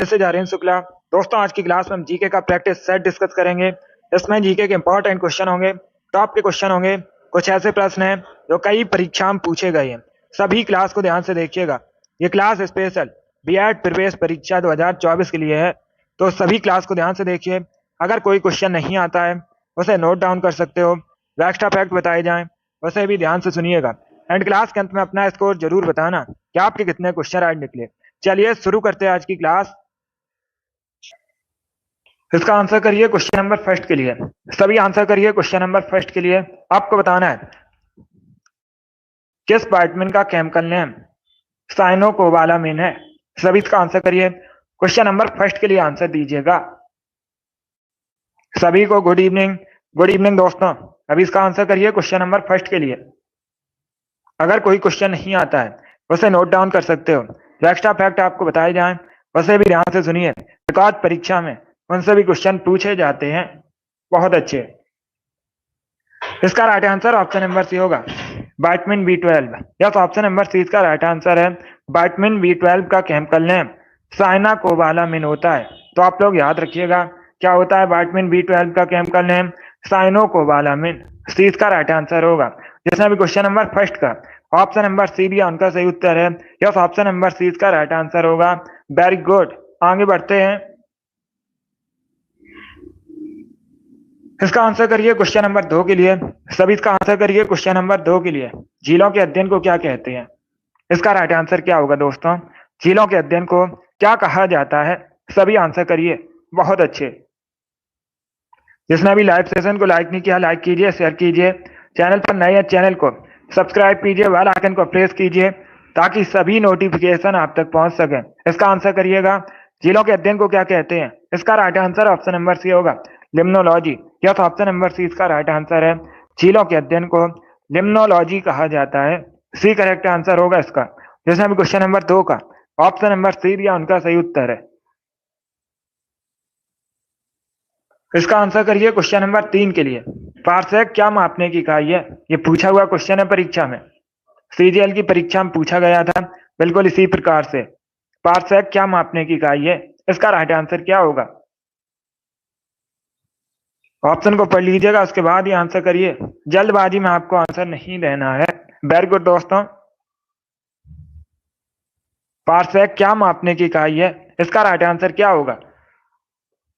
से जा रहे हैं शुक्ला। दोस्तों, आज की क्लास में हम जीके का प्रैक्टिस सेट डिस्कस करेंगे। इसमें जीके के इंपॉर्टेंट क्वेश्चन होंगे, टॉप के क्वेश्चन होंगे। कुछ ऐसे प्रश्न हैं जो कई परीक्षा में पूछे गए हैं। सभी क्लास को ध्यान से देखिएगा। ये क्लास स्पेशल बीएड प्रवेश परीक्षा 2024 के लिए है, तो सभी क्लास को ध्यान से देखिए। अगर कोई क्वेश्चन नहीं आता है उसे नोट डाउन कर सकते हो। एक्स्ट्रा फैक्ट बताए जाएं उसे भी ध्यान से सुनिएगा। एंड क्लास के अंत में अपना स्कोर जरूर बताना कि आपके कितने क्वेश्चन आज निकले। चलिए शुरू करते हैं आज की क्लास। इसका आंसर करिए क्वेश्चन नंबर फर्स्ट के लिए। सभी आंसर करिए क्वेश्चन नंबर फर्स्ट के लिए। आपको बताना है किस विटामिन का केमिकल नेम साइनोकोबालामिन है। सभी इसका आंसर करिए। क्वेश्चन नंबर फर्स्ट के लिए आंसर दीजिएगा। सभी को गुड इवनिंग। गुड इवनिंग दोस्तों। अभी इसका आंसर करिए क्वेश्चन नंबर फर्स्ट के लिए। अगर कोई क्वेश्चन नहीं आता है उसे नोट डाउन कर सकते हो। जो एक्स्ट्रा फैक्ट आपको बताए जाएं उसे भी ध्यान से सुनिए। रिकॉर्ड परीक्षा में उनसे भी क्वेश्चन पूछे जाते हैं। बहुत अच्छे। इसका right answer option number C होगा, vitamin B12। Yes, option number C इसका राइट आंसर है। विटामिन B12 का केमिकल नेम साइनाकोबालामिन होता है। तो आप लोग याद रखिएगा क्या होता है विटामिन B12 का केमिकल नेम, साइनोकोबालामिन। सी इसका राइट आंसर होगा। जिसने भी क्वेश्चन नंबर फर्स्ट का ऑप्शन नंबर सी दिया उनका सही उत्तर है। यस, ऑप्शन नंबर सी इसका राइट आंसर होगा। Very good. आगे बढ़ते हैं। इसका आंसर करिए क्वेश्चन नंबर 2 के लिए। सभी इसका आंसर करिए क्वेश्चन नंबर 2 के लिए। झीलों के अध्ययन को क्या कहते हैं। इसका राइट आंसर क्या होगा दोस्तों। झीलों के अध्ययन को क्या कहा जाता है। सभी आंसर करिए। बहुत अच्छे। जिसने अभी लाइव सेशन को लाइक नहीं किया, लाइक कीजिए, शेयर कीजिए। चैनल पर नए हैं चैनल को सब्सक्राइब कीजिए, बेल आइकन को प्रेस कीजिए ताकि सभी नोटिफिकेशन आप तक पहुंच सके। इसका आंसर करिएगा। झीलों के अध्ययन को क्या कहते हैं। इसका right answer option number C होगा, limnology. Yes, option number C इसका राइट आंसर है। झीलों के अध्ययन को लिम्नोलॉजी कहा जाता है। सी करेक्ट आंसर होगा इसका। जिसने भी क्वेश्चन नंबर 2 का ऑप्शन नंबर सी दिया उनका सही उत्तर है। इसका आंसर करिए क्वेश्चन नंबर 3 के लिए। पार्सेक क्या मापने की इकाई है। ये पूछा हुआ क्वेश्चन है परीक्षा में, सीजीएल की परीक्षा में पूछा गया था। बिल्कुल इसी प्रकार से पार्सेक क्या मापने की इकाई है। इसका राइट आंसर क्या होगा। ऑप्शन को पढ़ लीजिएगा, उसके बाद ही आंसर करिए। जल्दबाजी में आपको आंसर नहीं देना है। वेरी गुड दोस्तों। पार्सेक क्या मापने की इकाई है। इसका राइट आंसर क्या होगा।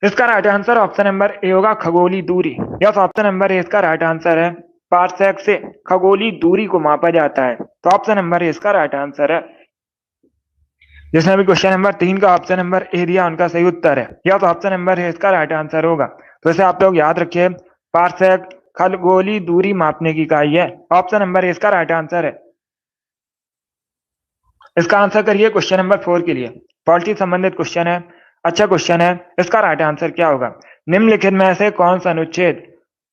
इसका right answer option number A होगा, खगोलीय दूरी। यस, ऑप्शन नंबर ए इसका राइट आंसर है। पार्सेक से खगोलीय दूरी को मापा जाता है। तो ऑप्शन नंबर ए इसका राइट आंसर है। जिसने भी क्वेश्चन नंबर 3 का ऑप्शन नंबर ए दिया उनका सही उत्तर है। यस, ऑप्शन नंबर ए इसका राइट आंसर होगा। तो इसे आप लोग याद रखिए। पार्सेक खगोलीय दूरी मापने की इकाई है। ऑप्शन नंबर ए इसका राइट आंसर है। इसका आंसर करिए क्वेश्चन नंबर 4 के लिए। पॉलिटी संबंधित क्वेश्चन है, अच्छा क्वेश्चन है। इसका राइट आंसर क्या होगा। निम्नलिखित में से कौन सा अनुच्छेद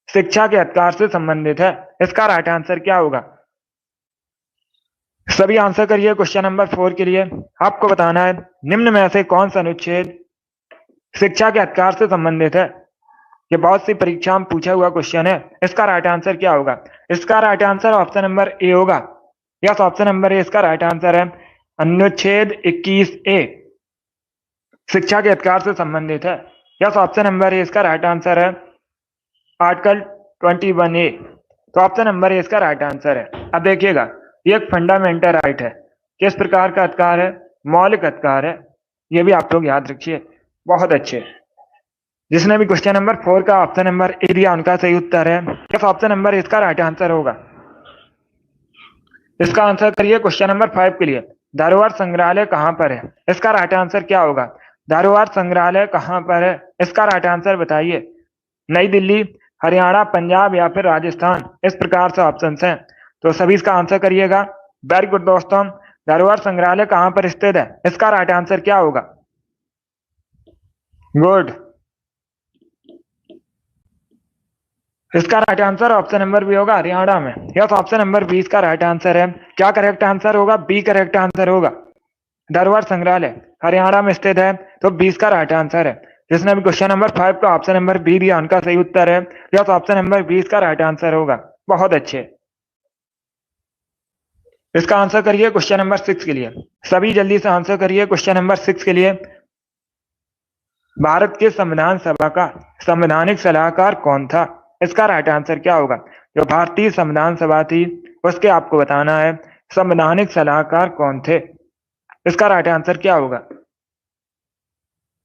शिक्षा के अधिकार से संबंधित है। इसका राइट आंसर क्या होगा। सभी आंसर करिए क्वेश्चन नंबर 4 के लिए। आपको बताना है निम्न में से कौन सा अनुच्छेद शिक्षा के अधिकार से संबंधित है। ये बहुत सी परीक्षा में पूछा हुआ क्वेश्चन है। इसका राइट आंसर क्या होगा। इसका right answer option number A होगा। यस, ऑप्शन नंबर ए इसका राइट आंसर है। अनुच्छेद 21A शिक्षा के अधिकार से संबंधित है। यस, ऑप्शन नंबर ए इसका राइट आंसर है। Article 21A। तो ऑप्शन नंबर ए इसका राइट आंसर है। अब देखिएगा, ये एक फंडामेंटल राइट है। किस प्रकार का अधिकार है। मौलिक अधिकार है। ये भी आप लोग याद रखिए। बहुत अच्छे। जिसने भी क्वेश्चन नंबर 4 का ऑप्शन नंबर ए दिया उनका सही उत्तर है। यस, ऑप्शन नंबर इसका राइट आंसर होगा। इसका आंसर करिए क्वेश्चन नंबर 5 के लिए। धरोहर संग्रहालय कहां पर है। इसका राइट आंसर क्या होगा। धरोहर संग्रहालय कहां पर है। इसका राइट आंसर बताइए। नई दिल्ली, हरियाणा, पंजाब या फिर राजस्थान। इस प्रकार से ऑप्शन हैं, तो सभी इसका आंसर करिएगा। वेरी गुड दोस्तों। धरोहर संग्रहालय कहां पर स्थित है। इसका राइट आंसर क्या होगा। गुड। इसका right answer option number B होगा, हरियाणा में। यस, ऑप्शन नंबर 20 का राइट आंसर है। क्या करेक्ट आंसर होगा। बी करेक्ट आंसर होगा। धरोहर संग्रहालय हरियाणा में स्थित है, तो 20 का राइट आंसर है। जिसने भी क्वेश्चन नंबर 5 का ऑप्शन नंबर बी दिया उनका सही उत्तर है। यस, ऑप्शन नंबर 20 का राइट आंसर होगा। बहुत अच्छे। इसका आंसर करिए क्वेश्चन नंबर 6 के लिए। सभी जल्दी से आंसर करिए क्वेश्चन नंबर 6 के लिए। भारत के संविधान सभा का संवैधानिक सलाहकार कौन था? इसका राइट आंसर क्या होगा? जो भारतीय संविधान सभा थी उसके आपको बताना है संवैधानिक सलाहकार कौन थे। इसका राइट आंसर क्या होगा?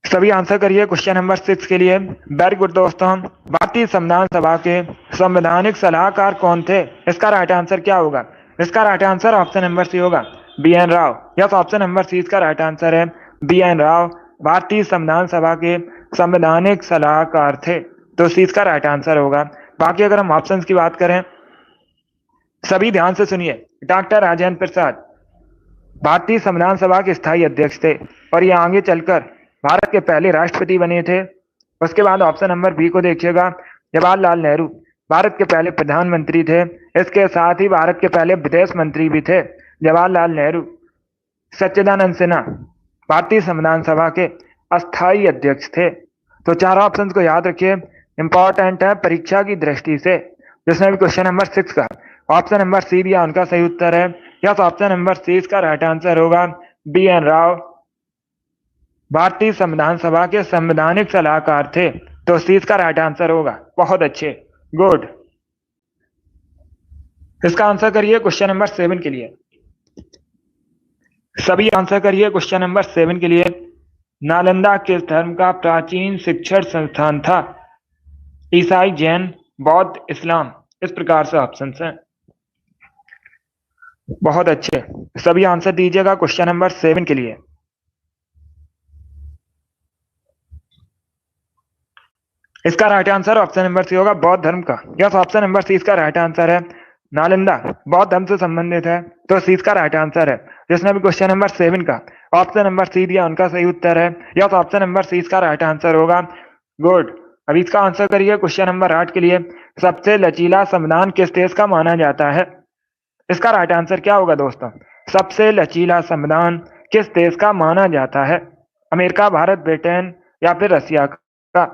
सभी आंसर करिए क्वेश्चन नंबर 6 के लिए। वेरी गुड दोस्तों, भारतीय संविधान सभा के संवैधानिक सलाहकार कौन थे? इसका राइट आंसर क्या होगा? इसका right answer option number C होगा, BN Rao. Yes, option number C इसका राइट आंसर है, BN राव भारतीय संविधान सभा के संवैधानिक सलाहकार थे। तो सी इसका राइट आंसर होगा। बाकी अगर हम ऑप्शंस की बात करें, सभी ध्यान से सुनिए। डॉक्टर राजेंद्र प्रसाद भारतीय संविधान सभा के स्थायी अध्यक्ष थे और ये आगे चलकर भारत के पहले राष्ट्रपति बने थे। उसके बाद ऑप्शन नंबर बी को देखिएगा, जवाहरलाल नेहरू भारत के पहले प्रधानमंत्री थे। इसके साथ ही भारत के पहले विदेश मंत्री भी थे जवाहरलाल नेहरू। सच्चिदानंद सिन्हा भारतीय संविधान सभा के अस्थायी अध्यक्ष थे। तो चारों ऑप्शन को याद रखिए, इंपॉर्टेंट है परीक्षा की दृष्टि से। जिसने भी क्वेश्चन नंबर 6 का ऑप्शन नंबर सी दिया उनका सही उत्तर है। यस, ऑप्शन नंबर सी इसका राइट आंसर होगा, BN राव भारतीय संविधान सभा के संवैधानिक सलाहकार थे। तो सी इसका राइट आंसर होगा। बहुत अच्छे, गुड। इसका आंसर करिए क्वेश्चन नंबर 7 के लिए। सभी आंसर करिए क्वेश्चन नंबर 7 के लिए। नालंदा किस धर्म का प्राचीन शिक्षण संस्थान था? ईसाई, जैन, बौद्ध, इस्लाम। इस प्रकार से ऑप्शन हैं। बहुत अच्छे, सभी आंसर दीजिएगा क्वेश्चन नंबर 7 के लिए। इसका right answer option number C होगा, बौद्ध धर्म का। यस, ऑप्शन नंबर सी इसका राइट आंसर है। नालंदा बौद्ध धर्म से संबंधित है। तो सी इसका राइट आंसर है। जिसने भी क्वेश्चन नंबर 7 का ऑप्शन नंबर सी दिया उनका सही उत्तर है। यस, ऑप्शन नंबर सी इसका राइट आंसर होगा। गुड। अब इसका आंसर करिए क्वेश्चन नंबर 8 के लिए। सबसे लचीला संविधान किस देश का माना जाता है? इसका राइट आंसर क्या होगा दोस्तों? सबसे लचीला संविधान किस देश का माना जाता है? अमेरिका, भारत, ब्रिटेन या फिर रसिया का?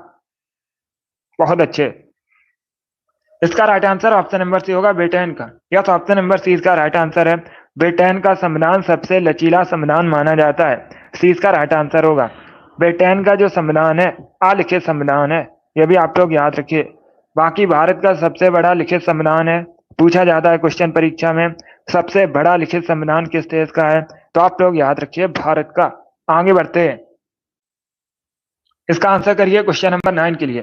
बहुत अच्छे, इसका right answer option number C होगा, ब्रिटेन का। यस, ऑप्शन नंबर सी इसका राइट आंसर है। ब्रिटेन का संविधान सबसे लचीला संविधान माना जाता है। सी इसका राइट आंसर होगा। ब्रिटेन का जो संविधान है अलिखित संविधान है, यह भी आप लोग याद रखिए। बाकी भारत का सबसे बड़ा लिखित संविधान है, पूछा जाता है क्वेश्चन परीक्षा में, सबसे बड़ा लिखित संविधान किस देश का है? तो आप लोग याद रखिए भारत का। आगे बढ़ते हैं, इसका आंसर करिए क्वेश्चन नंबर 9 के लिए।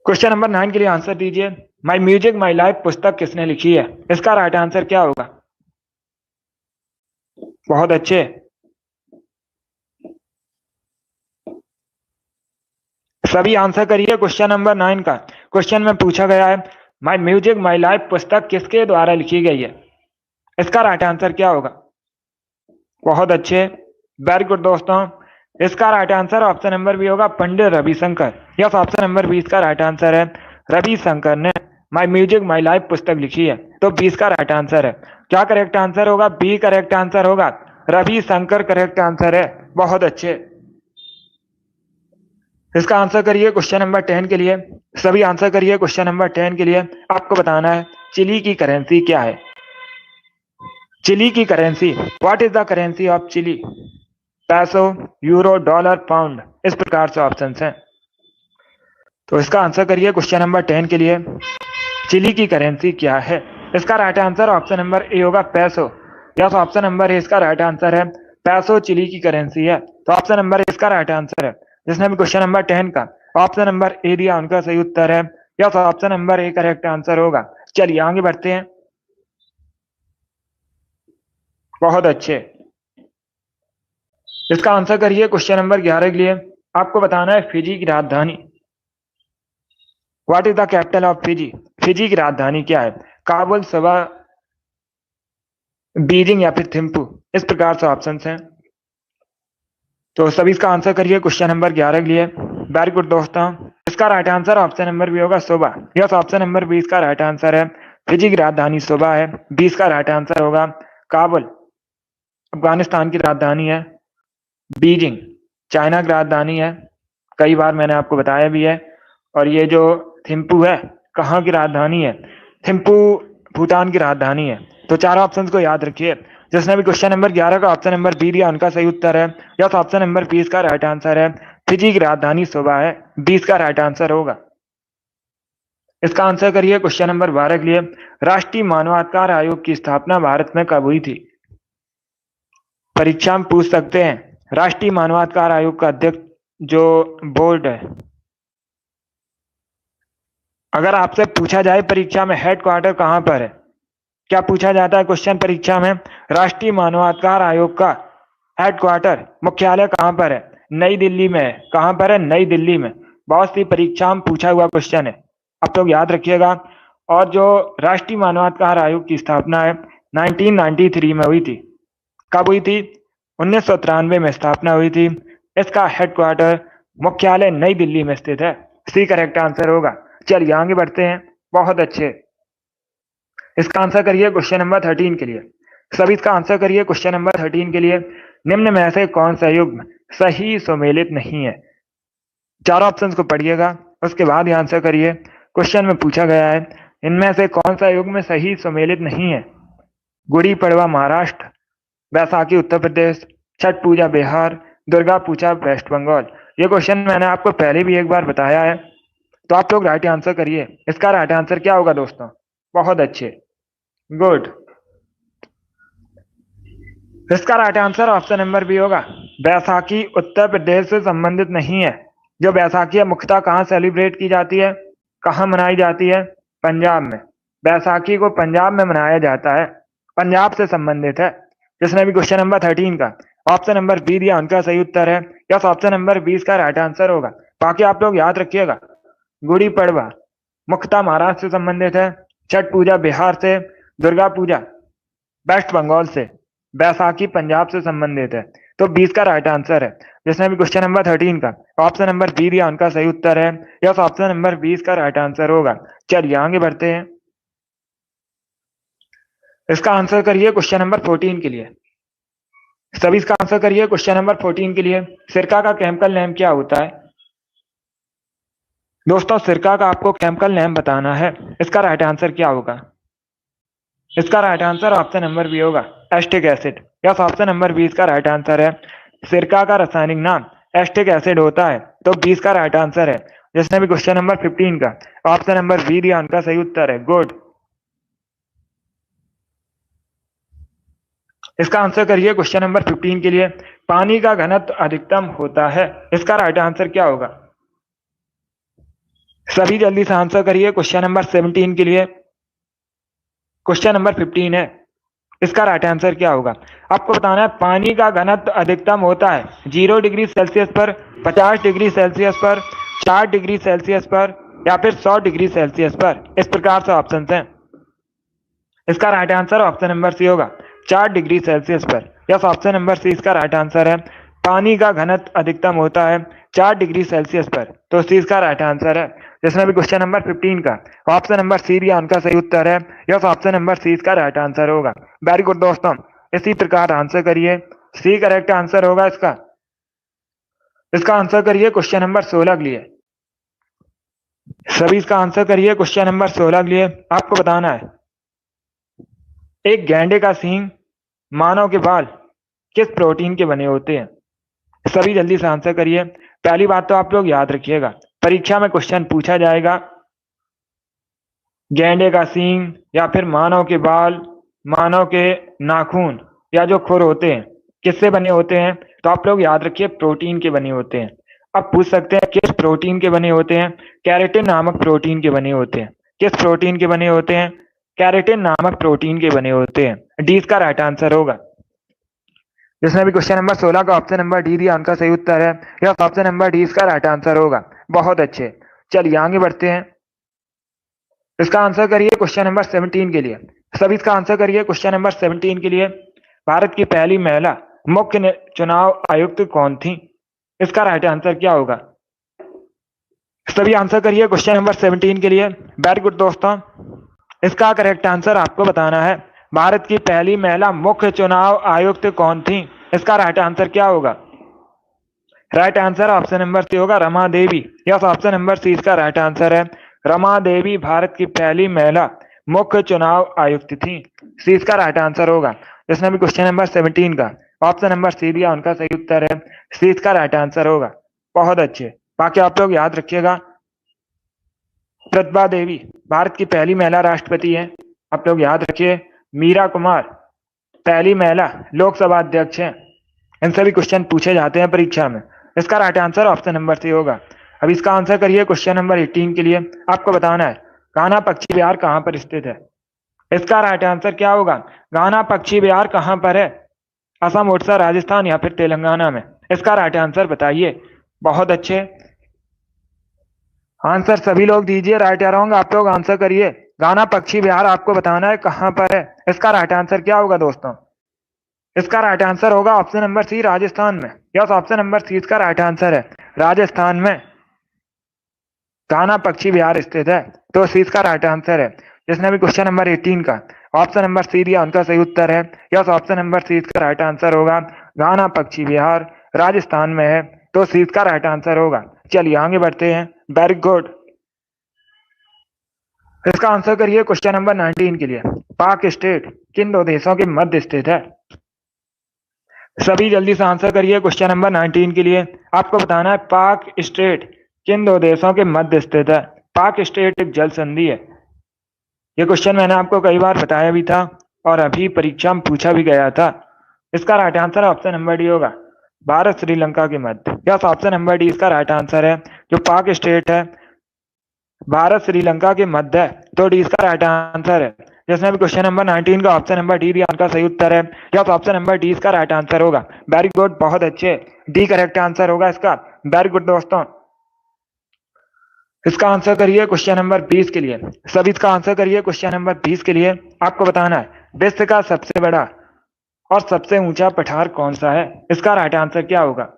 क्वेश्चन नंबर 9 के लिए आंसर दीजिए। माई म्यूजिक माई लाइफ पुस्तक किसने लिखी है? इसका राइट आंसर क्या होगा? बहुत अच्छे, सभी आंसर करिए क्वेश्चन नंबर 9 का। क्वेश्चन में पूछा गया है माई म्यूजिक माई लाइफ पुस्तक किसके द्वारा लिखी गई है? इसका राइट आंसर क्या होगा? बहुत अच्छे, वेरी गुड दोस्तों। इसका right answer option number B होगा, Pandit Ravishankar. Yes, option number 20 का राइट आंसर है। रविशंकर ने माई म्यूजिक माई लाइफ पुस्तक लिखी है। तो 20 का राइट आंसर है। क्या करेक्ट आंसर होगा? बी करेक्ट आंसर होगा, रविशंकर करेक्ट आंसर है। बहुत अच्छे, इसका आंसर करिए क्वेश्चन नंबर 10 के लिए। सभी आंसर करिए क्वेश्चन नंबर 10 के लिए। आपको बताना है चिली की करेंसी क्या है? चिली की currency, what is the currency of Chile? Peso, euro, dollar, pound. इस प्रकार से ऑप्शन हैं। तो इसका आंसर करिए क्वेश्चन नंबर 10 के लिए। चिली की करेंसी क्या है? इसका right answer option number A होगा, पैसो। यस, ऑप्शन नंबर ए इसका राइट आंसर है। पैसो चिली की करेंसी है। तो ऑप्शन नंबर ए इसका राइट आंसर है। जिसने भी क्वेश्चन नंबर 10 का ऑप्शन नंबर ए दिया उनका सही उत्तर है। Yes, option number A correct answer होगा। चलिए आगे बढ़ते हैं। बहुत अच्छे, इसका आंसर करिए क्वेश्चन नंबर 11 के लिए। आपको बताना है फिजी की राजधानी, what is the capital of Fiji? Fiji की राजधानी क्या है? काबुल, सबा, बीजिंग या फिर थिम्पू। इस प्रकार से ऑप्शन हैं। तो सभी इसका आंसर करिए क्वेश्चन नंबर 11 के लिए। वेरी गुड दोस्तों, इसका right answer option number B होगा, सोबा। यस, ऑप्शन नंबर 20 का राइट आंसर है। फिजी की राजधानी सोबा है। 20 का राइट आंसर होगा काबुल, अफगानिस्तान की राजधानी है। बीजिंग चाइना की राजधानी है, कई बार मैंने आपको बताया भी है। और ये जो थिम्पू है कहाँ की राजधानी है? थिम्पू भूटान की राजधानी है। तो चार ऑप्शंस को याद रखिए। जिसने भी क्वेश्चन नंबर 11 का ऑप्शन नंबर बी दिया उनका सही उत्तर है। यस, ऑप्शन नंबर 20 का राइट आंसर है। फिजी की राजधानी सुबह है, 20 का राइट आंसर होगा। इसका आंसर करिए क्वेश्चन नंबर 12 के लिए। राष्ट्रीय मानवाधिकार आयोग की स्थापना भारत में कब हुई थी? परीक्षा में पूछ सकते हैं। राष्ट्रीय मानवाधिकार आयोग का अध्यक्ष जो बोर्ड है, अगर आपसे पूछा जाए परीक्षा में हेडक्वार्टर कहां पर है, क्या पूछा जाता है क्वेश्चन परीक्षा में? राष्ट्रीय मानवाधिकार आयोग का हेडक्वार्टर मुख्यालय कहां पर है? नई दिल्ली में है। कहां पर है? नई दिल्ली में। बहुत सी परीक्षा में पूछा हुआ क्वेश्चन है, आप लोग याद रखिएगा। और जो राष्ट्रीय मानवाधिकार आयोग की स्थापना है 1993 में हुई थी। कब हुई थी? 1993 में स्थापना हुई थी। इसका हेडक्वार्टर मुख्यालय नई दिल्ली में स्थित है। सी करेक्ट आंसर होगा। चलिए आगे बढ़ते हैं। बहुत अच्छे। इसका आंसर करिए क्वेश्चन नंबर 13 के लिए। सभी इसका आंसर करिए क्वेश्चन नंबर 13 के लिए। निम्न में से कौन सा युग्म सही सुमेलित नहीं है? चारों ऑप्शंस को पढ़िएगा, उसके बाद ही आंसर करिए। क्वेश्चन में पूछा गया है इनमें से कौन सा युग्म सही सुमेलित नहीं है? गुड़ी पड़वा महाराष्ट्र, बैसाखी उत्तर प्रदेश, छठ पूजा बिहार, दुर्गा पूजा वेस्ट बंगाल। ये क्वेश्चन मैंने आपको पहले भी एक बार बताया है, तो आप लोग राइट आंसर करिए। इसका राइट आंसर क्या होगा दोस्तों? बहुत अच्छे, गुड। इसका right answer option number B होगा। बैसाखी उत्तर प्रदेश से संबंधित नहीं है। जो बैसाखी है मुख्यतः कहाँ सेलिब्रेट की जाती है, कहाँ मनाई जाती है? पंजाब में। बैसाखी को पंजाब में मनाया जाता है, पंजाब से संबंधित है। जिसने भी क्वेश्चन नंबर 13 का ऑप्शन नंबर बी दिया उनका सही उत्तर है। यस, ऑप्शन नंबर 20 का राइट आंसर होगा। बाकी आप लोग याद रखिएगा, गुड़ी पड़वा मुख्यतः महाराष्ट्र से संबंधित है, छठ पूजा बिहार से, दुर्गा पूजा वेस्ट बंगाल से, बैसाखी पंजाब से संबंधित है। तो 20 का राइट आंसर है। जिसने भी क्वेश्चन नंबर 13 का ऑप्शन नंबर बी दिया उनका सही उत्तर है। यस, ऑप्शन नंबर 20 का राइट आंसर होगा। चलिए आगे बढ़ते हैं। इसका आंसर करिए क्वेश्चन नंबर 14 के लिए। सभी इसका आंसर करिए क्वेश्चन नंबर 14 के लिए। सिरका का केमिकल नेम क्या होता है? दोस्तों सिरका का आपको केमिकल नेम बताना है। इसका राइट आंसर क्या होगा? इसका right answer option number B होगा, acetic acid. Yes, option number 20 का राइट आंसर है। सिरका का रासायनिक नाम एस्टिक एसिड होता है, तो 20 का राइट आंसर है। जिसने भी क्वेश्चन नंबर 15 का ऑप्शन नंबर बी दिया उनका सही उत्तर है, गुड। इसका आंसर करिए क्वेश्चन नंबर 15 के लिए। पानी का घनत्व अधिकतम होता है, इसका राइट आंसर क्या होगा? सभी जल्दी से आंसर करिए क्वेश्चन नंबर 17 के लिए। क्वेश्चन नंबर 15 है, इसका राइट आंसर क्या होगा? आपको बताना है पानी का घनत्व अधिकतम होता है 0 डिग्री सेल्सियस पर, 50 डिग्री सेल्सियस पर, 4 डिग्री सेल्सियस पर, या फिर 100 डिग्री सेल्सियस पर। इस प्रकार से ऑप्शन हैं। इसका right answer option number C होगा, 4 डिग्री सेल्सियस पर। यस, ऑप्शन नंबर सी इसका राइट आंसर है। पानी का घनत्व अधिकतम होता है 4 डिग्री सेल्सियस पर, तो सी इसका राइट आंसर है। जिसमें भी क्वेश्चन नंबर 15 का ऑप्शन नंबर सी दिया उनका सही उत्तर है। यस, ऑप्शन नंबर सी इसका राइट आंसर होगा। वेरी गुड दोस्तों, इसी प्रकार आंसर करिए। सी करेक्ट आंसर होगा इसका। इसका आंसर करिए क्वेश्चन नंबर 16 के लिए। सभी इसका आंसर करिए क्वेश्चन नंबर 16 के लिए। आपको बताना है एक गैंडे का सींग, मानव के बाल किस प्रोटीन के बने होते हैं? सभी जल्दी से आंसर करिए। पहली बात तो आप लोग याद रखिएगा, परीक्षा में क्वेश्चन पूछा जाएगा गैंडे का सींग या फिर मानव के बाल, मानव के नाखून या जो खुर होते हैं किससे बने होते हैं? तो आप लोग याद रखिए प्रोटीन के बने होते हैं। अब पूछ सकते हैं किस प्रोटीन के बने होते हैं? कैरेटिन नामक प्रोटीन के बने होते हैं। किस प्रोटीन के बने होते हैं? कैरेटिन नामक प्रोटीन के बने होते हैं। डी इसका राइट आंसर होगा। जिसने भी क्वेश्चन नंबर 16 का ऑप्शन नंबर डी दिया उनका सही उत्तर है। यह ऑप्शन नंबर डी इसका राइट आंसर होगा। बहुत अच्छे, चलिए आगे बढ़ते हैं। इसका आंसर करिए क्वेश्चन नंबर 17 के लिए। सभी इसका आंसर करिए क्वेश्चन नंबर 17 के लिए। भारत की पहली महिला मुख्य चुनाव आयुक्त कौन थी? इसका राइट आंसर क्या होगा? सभी आंसर करिए क्वेश्चन नंबर 17 के लिए। वेरी गुड दोस्तों, इसका करेक्ट आंसर आपको बताना है। भारत की पहली महिला मुख्य चुनाव आयुक्त कौन थी? इसका राइट आंसर क्या होगा? Right answer option number C होगा, Rama Devi. Yes, option number C इसका राइट आंसर है। रमा देवी भारत की पहली महिला मुख्य चुनाव आयुक्त थी। सी इसका राइट आंसर होगा। जिसने भी क्वेश्चन नंबर 17 का ऑप्शन नंबर सी दिया उनका सही उत्तर है सी इसका राइट आंसर होगा। बहुत अच्छे। बाकी आप लोग याद रखिएगा, प्रतिभा देवी भारत की पहली महिला राष्ट्रपति हैं। आप लोग याद रखिए, मीरा कुमार पहली महिला लोकसभा अध्यक्ष हैं। इनसे भी क्वेश्चन पूछे जाते हैं परीक्षा में। इसका right answer option number C होगा। अब इसका आंसर करिए क्वेश्चन नंबर 18 के लिए। आपको बताना है कान्हा पक्षी विहार कहाँ पर स्थित है। इसका राइट आंसर क्या होगा? कान्हा पक्षी विहार कहाँ पर है? असम, उड़ीसा, राजस्थान या फिर तेलंगाना में? इसका राइट आंसर बताइए। बहुत अच्छे आंसर सभी लोग दीजिए, राइट या रॉन्ग आप लोग आंसर करिए। कान्हा पक्षी विहार आपको बताना है कहाँ पर है। इसका राइट आंसर क्या होगा दोस्तों? इसका राइट आंसर होगा ऑप्शन नंबर सी, राजस्थान में। यस, ऑप्शन नंबर सी इसका राइट आंसर है। राजस्थान में कान्हा पक्षी विहार स्थित है, तो सी इसका राइट आंसर है। जिसने भी क्वेश्चन नंबर 18 का ऑप्शन नंबर सी दिया उनका सही उत्तर है। यस, ऑप्शन नंबर सी इसका राइट आंसर होगा। कान्हा पक्षी विहार राजस्थान में है, तो सी इसका राइट आंसर होगा। चलिए आगे बढ़ते हैं। Very good. इसका आंसर करिए क्वेश्चन नंबर 19 के लिए। पाक स्टेट किन दो देशों के मध्य स्थित है? सभी जल्दी से आंसर करिए क्वेश्चन नंबर 19 के लिए। आपको बताना है पाक स्टेट किन दो देशों के मध्य स्थित है। पाक स्टेट एक जल संधि है। ये क्वेश्चन मैंने आपको कई बार बताया भी था और अभी परीक्षा में पूछा भी गया था। इसका right answer option number D होगा, भारत श्रीलंका के मध्य। यस, ऑप्शन नंबर डी इसका राइट आंसर है। जो पाक स्टेट है भारत श्रीलंका के मध्य है, तो डी इसका राइट आंसर है। जिसने भी क्वेश्चन नंबर 19 का ऑप्शन नंबर डी दिया उनका सही उत्तर है। यस, ऑप्शन नंबर डी इसका राइट आंसर होगा। वेरी गुड, बहुत अच्छे। डी करेक्ट आंसर होगा इसका। वेरी गुड दोस्तों। इसका आंसर करिए क्वेश्चन नंबर 20 के लिए। सभी इसका आंसर करिए क्वेश्चन नंबर 20 के लिए। आपको बताना है विश्व का सबसे बड़ा और सबसे ऊंचा पठार कौन सा है। इसका राइट आंसर क्या होगा?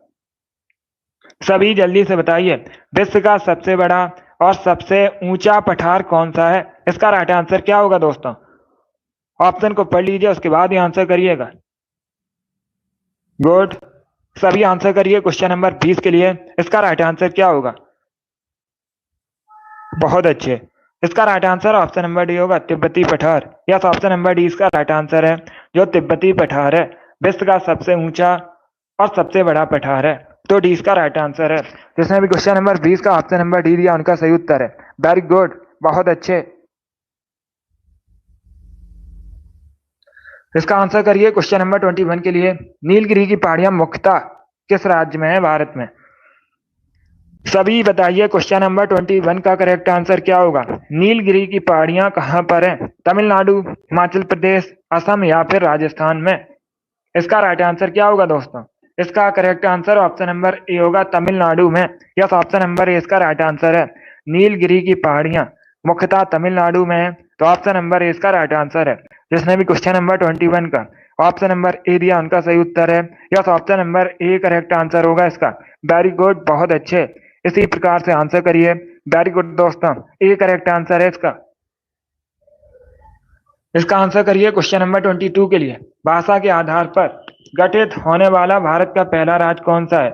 सभी जल्दी से बताइए, विश्व का सबसे बड़ा और सबसे ऊंचा पठार कौन सा है। इसका राइट आंसर क्या होगा दोस्तों? ऑप्शन को पढ़ लीजिए, उसके बाद ही आंसर करिएगा। गुड, सभी आंसर करिए क्वेश्चन नंबर 20 के लिए। इसका राइट आंसर क्या होगा? बहुत अच्छे। इसका right answer option number D होगा, तिब्बती पठार। यस, ऑप्शन नंबर डी इसका राइट आंसर है। जो तिब्बती पठार है विश्व का सबसे ऊंचा और सबसे बड़ा पठार है, तो डी इसका राइट आंसर है। जिसने भी क्वेश्चन नंबर 20 का ऑप्शन नंबर डी दिया उनका सही उत्तर है। वेरी गुड, बहुत अच्छे। इसका आंसर करिए क्वेश्चन नंबर 21 के लिए। नीलगिरी की पहाड़ियां मुख्यतः किस राज्य में है भारत में? सभी बताइए क्वेश्चन नंबर 21 का करेक्ट आंसर क्या होगा? नीलगिरी की पहाड़ियां कहां पर हैं? तमिलनाडु, हिमाचल प्रदेश, असम या फिर राजस्थान में? इसका राइट आंसर क्या होगा दोस्तों? इसका correct answer option number A होगा, तमिलनाडु में। यस, ऑप्शन नंबर ए इसका राइट आंसर है। नीलगिरी की पहाड़ियां मुख्यतः तमिलनाडु में है, तो ऑप्शन नंबर ए इसका राइट आंसर है। जिसने भी क्वेश्चन नंबर 21 का ऑप्शन नंबर ए दिया उनका सही उत्तर है। Yes, option number A correct answer होगा इसका। वेरी गुड, बहुत अच्छे। इसी प्रकार से आंसर करिए। वेरी गुड दोस्तों, ए करेक्ट आंसर है इसका। इसका आंसर करिए क्वेश्चन नंबर 22 के लिए। भाषा के आधार पर गठित होने वाला भारत का पहला राज्य कौन सा है?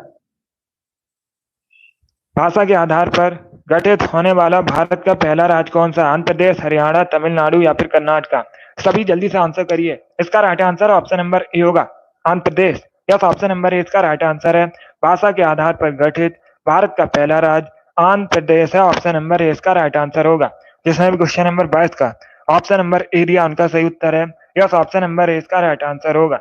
भाषा के आधार पर गठित होने वाला भारत का पहला राज्य कौन सा? आंध्र प्रदेश, हरियाणा, तमिलनाडु या फिर कर्नाटका? सभी जल्दी से आंसर करिए। इसका right answer option number A होगा, Andhra Pradesh. Yes, option number A इसका राइट आंसर है। भाषा के आधार पर गठित भारत का पहला राज्य आंध्र प्रदेश है। ऑप्शन नंबर ए इसका राइट आंसर होगा। जिसने भी क्वेश्चन नंबर 22 का ऑप्शन नंबर ए दिया उनका सही उत्तर है। यस, ऑप्शन नंबर ए इसका राइट आंसर होगा।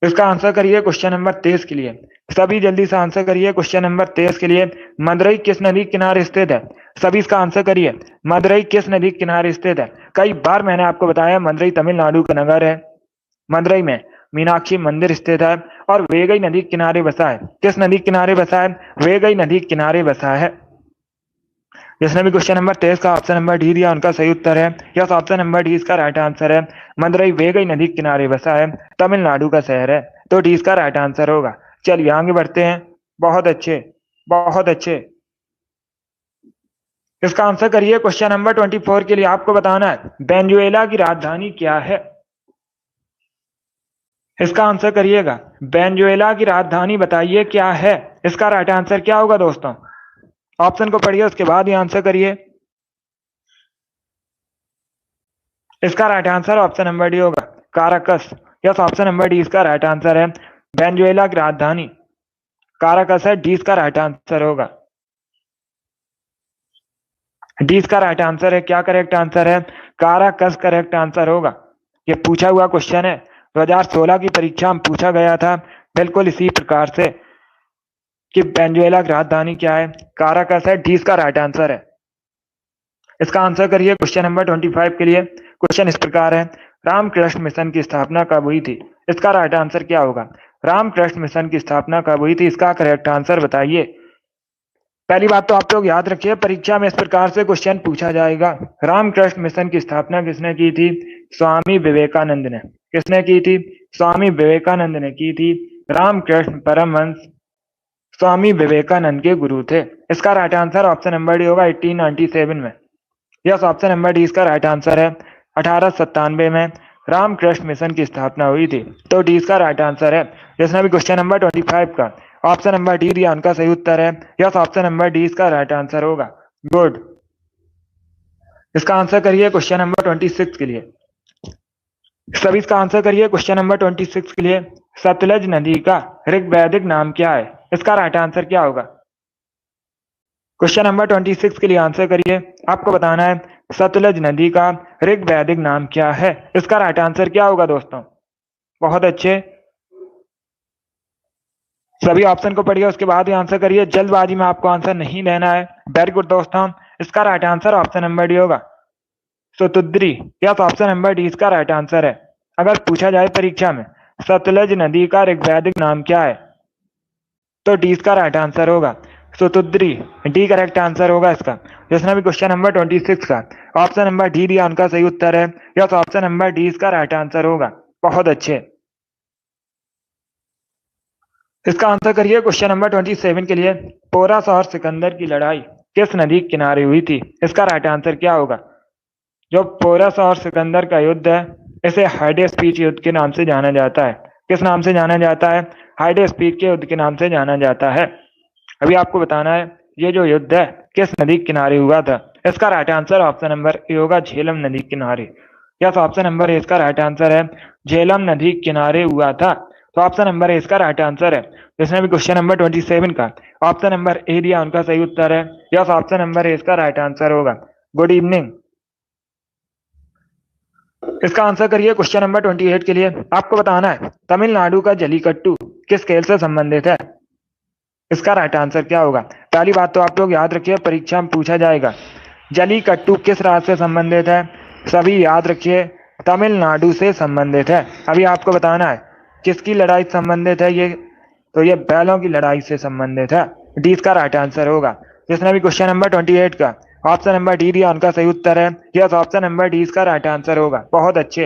इसका आंसर करिए क्वेश्चन नंबर 23 के लिए। सभी जल्दी से आंसर करिए क्वेश्चन नंबर 23 के लिए। मदुरई किस नदी किनारे स्थित है? सभी इसका आंसर करिए। मदुरई किस नदी किनारे स्थित है? कई बार मैंने आपको बताया मदुरई तमिलनाडु का नगर है। मदुरई में मीनाक्षी मंदिर स्थित है और वेगई नदी किनारे बसा है। किस नदी किनारे बसा है? वेगई नदी किनारे बसा है। जिसने भी क्वेश्चन नंबर 23 का ऑप्शन नंबर डी दिया उनका सही उत्तर है। यस, ऑप्शन नंबर डी इसका राइट आंसर है। मदुरई वेगई नदी किनारे बसा है, तमिलनाडु का शहर है, तो डी इसका राइट आंसर होगा। चलिए आगे बढ़ते हैं। बहुत अच्छे, बहुत अच्छे। इसका आंसर करिए क्वेश्चन नंबर 24 के लिए। आपको बताना है वेनेजुएला की राजधानी क्या है। इसका आंसर करिएगा। वेनेजुएला की राजधानी बताइए क्या है। इसका राइट आंसर क्या होगा दोस्तों? ऑप्शन को पढ़िए, उसके बाद ही आंसर करिए। इसका right answer option number D होगा, Caracas. Yes, option number D इसका राइट आंसर है। वेनेजुएला की राजधानी काराकस है, डी इसका राइट आंसर होगा। डी इसका राइट आंसर है। क्या करेक्ट आंसर है? काराकस करेक्ट आंसर होगा। ये पूछा हुआ क्वेश्चन है, 2016 की परीक्षा में पूछा गया था बिल्कुल इसी प्रकार से कि वेनेजुएला की राजधानी क्या है? काराकस है, डी इसका राइट आंसर है। इसका आंसर करिए क्वेश्चन नंबर 25 के लिए। क्वेश्चन इस प्रकार है, रामकृष्ण मिशन की स्थापना कब हुई थी? इसका राइट आंसर क्या होगा? रामकृष्ण मिशन की स्थापना कब हुई थी? इसका करेक्ट आंसर बताइए। पहली बात तो आप लोग याद रखिए, परीक्षा में इस प्रकार से क्वेश्चन पूछा जाएगा, रामकृष्ण मिशन की स्थापना किसने की थी? स्वामी विवेकानंद ने। किसने की थी? स्वामी विवेकानंद ने की थी। रामकृष्ण परमहंस स्वामी विवेकानंद के गुरु थे। इसका right answer option number D होगा 1897 में। यस, ऑप्शन नंबर डी इसका राइट आंसर है। 1897 में रामकृष्ण मिशन की स्थापना हुई थी, तो डी इसका राइट आंसर है। जिसने भी क्वेश्चन नंबर 25 का ऑप्शन नंबर डी दिया उनका सही उत्तर है। यस, ऑप्शन नंबर डी इसका राइट आंसर होगा। गुड। इसका आंसर करिए क्वेश्चन नंबर 26 के लिए। सभी इसका आंसर करिए क्वेश्चन नंबर 26 के लिए। सतलज नदी का ऋग्वैदिक नाम क्या है? इसका राइट आंसर क्या होगा? क्वेश्चन नंबर 26 के लिए आंसर करिए। आपको बताना है सतलज नदी का ऋग्वैदिक नाम क्या है? इसका राइट आंसर क्या होगा दोस्तों? बहुत अच्छे, सभी ऑप्शन को पढ़िए, उसके बाद ही आंसर करिए। जल्दबाजी में आपको आंसर नहीं देना है। वेरी गुड दोस्तों। इसका right answer option number D होगा, Sutudri. Yes, option number D इसका राइट आंसर है। अगर पूछा जाए परीक्षा में सतलज नदी का ऋग्वैदिक नाम क्या है, तो डी इसका राइट आंसर होगा, सतुद्री। डी करेक्ट आंसर होगा इसका। जिसने भी क्वेश्चन नंबर 26 का ऑप्शन नंबर डी दिया उनका सही उत्तर है। यस, ऑप्शन नंबर डी इसका राइट आंसर होगा। बहुत अच्छे। इसका आंसर करिए क्वेश्चन नंबर 27 के लिए। पोरस और सिकंदर की लड़ाई किस नदी के किनारे हुई थी? इसका राइट आंसर क्या होगा? जो पोरस और सिकंदर का युद्ध है, इसे हाइडेस्पीच युद्ध के नाम से जाना जाता है। किस नाम से जाना जाता है? हाइडेस्पीच के युद्ध के नाम से जाना जाता है। अभी आपको बताना है ये जो युद्ध है किस नदी के किनारे हुआ था। इसका right answer option number A होगा, झेलम नदी के किनारे। यस, ऑप्शन नंबर ए इसका राइट आंसर है, झेलम नदी के किनारे हुआ था। तो ऑप्शन नंबर ए इसका राइट आंसर है। जिसने भी क्वेश्चन नंबर 27 का ऑप्शन नंबर ए दिया उनका सही उत्तर है। यस, ऑप्शन नंबर ए इसका राइट आंसर होगा। Good evening. इसका आंसर करिए क्वेश्चन नंबर 28 के लिए। आपको बताना है तमिलनाडु का जलीकट्टू किस खेल से संबंधित है? इसका राइट आंसर क्या होगा? पहली बात तो आप लोग याद रखिए, परीक्षा में पूछा जाएगा जलीकट्टू किस राज्य से संबंधित है। सभी याद रखिए, तमिलनाडु से संबंधित है। अभी आपको बताना है किसकी लड़ाई संबंधित है ये, तो ये बैलों की लड़ाई से संबंधित है। डी इसका राइट आंसर होगा। जिसने भी क्वेश्चन नंबर 28 का ऑप्शन नंबर डी दिया उनका सही उत्तर है। यस, ऑप्शन नंबर डी इसका राइट आंसर होगा। बहुत अच्छे।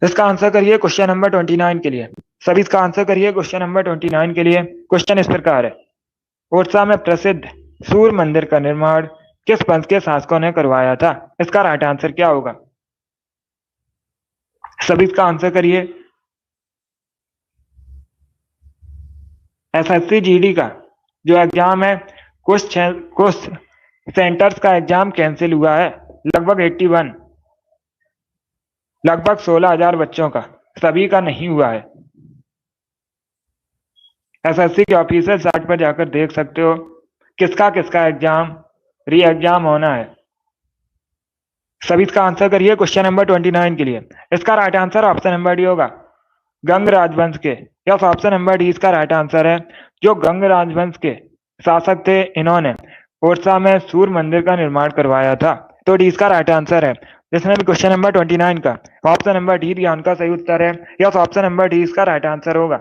इसका आंसर करिए क्वेश्चन नंबर 29 के लिए। सभी इसका आंसर करिए क्वेश्चन नंबर 29 के लिए। क्वेश्चन इस प्रकार है, ओडिशा में प्रसिद्ध सूर्य मंदिर का निर्माण किस वंश के शासकों ने करवाया था? इसका राइट आंसर क्या होगा? सभी इसका आंसर करिए। एसएससी जीडी का जो एग्जाम है, कुछ सेंटर्स का एग्जाम कैंसिल हुआ है, लगभग 81, लगभग 16,000 बच्चों का, सभी का नहीं हुआ है। एसएससी के ऑफिशियल साइट पर जाकर देख सकते हो किसका किसका एग्जाम री एग्जाम होना है। सभी इसका आंसर करिए क्वेश्चन नंबर 29 के लिए। इसका right answer option number D होगा, गंग राजवंश के। यस, ऑप्शन नंबर डी इसका राइट आंसर है। जो गंग राजवंश के शासक थे, इन्होंने ओडिशा में सूर्य मंदिर का निर्माण करवाया था, तो डी इसका राइट आंसर है। जिसने भी क्वेश्चन नंबर 29 का ऑप्शन नंबर डी दिया उनका सही उत्तर है। यस, ऑप्शन नंबर डी इसका राइट आंसर होगा।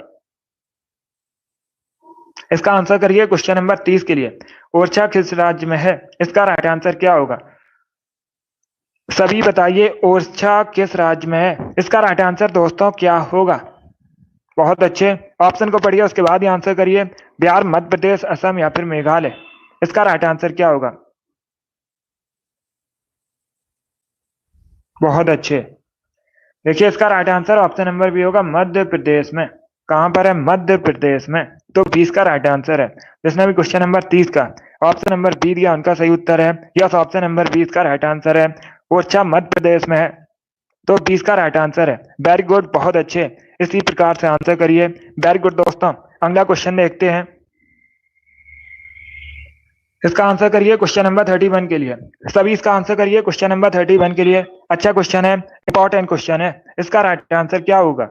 इसका आंसर करिए क्वेश्चन नंबर 30 के लिए। ओरछा किस राज्य में है? इसका राइट आंसर क्या होगा? सभी बताइए, ओरछा किस राज्य में है? इसका राइट आंसर दोस्तों क्या होगा? बहुत अच्छे, ऑप्शन को पढ़िए, उसके बाद ही आंसर करिए। बिहार, मध्य प्रदेश, असम या फिर मेघालय। इसका राइट आंसर क्या होगा? बहुत अच्छे। देखिए, इसका right answer option number B होगा, मध्य प्रदेश में। कहां पर है? मध्य प्रदेश में। तो 20 का राइट आंसर है। जिसने भी क्वेश्चन नंबर 30 का ऑप्शन नंबर बी दिया उनका सही उत्तर है। यस, ऑप्शन नंबर 20 का राइट आंसर है। ओरछा मध्य प्रदेश में है। तो 20 का राइट आंसर है। वेरी गुड, बहुत अच्छे, इसी प्रकार से आंसर करिए। वेरी गुड दोस्तों, अगला क्वेश्चन देखते हैं। इसका आंसर करिए क्वेश्चन नंबर 31 के लिए। सभी इसका आंसर करिए क्वेश्चन नंबर 31 के लिए। अच्छा क्वेश्चन है, इंपॉर्टेंट क्वेश्चन है। इसका राइट आंसर क्या होगा?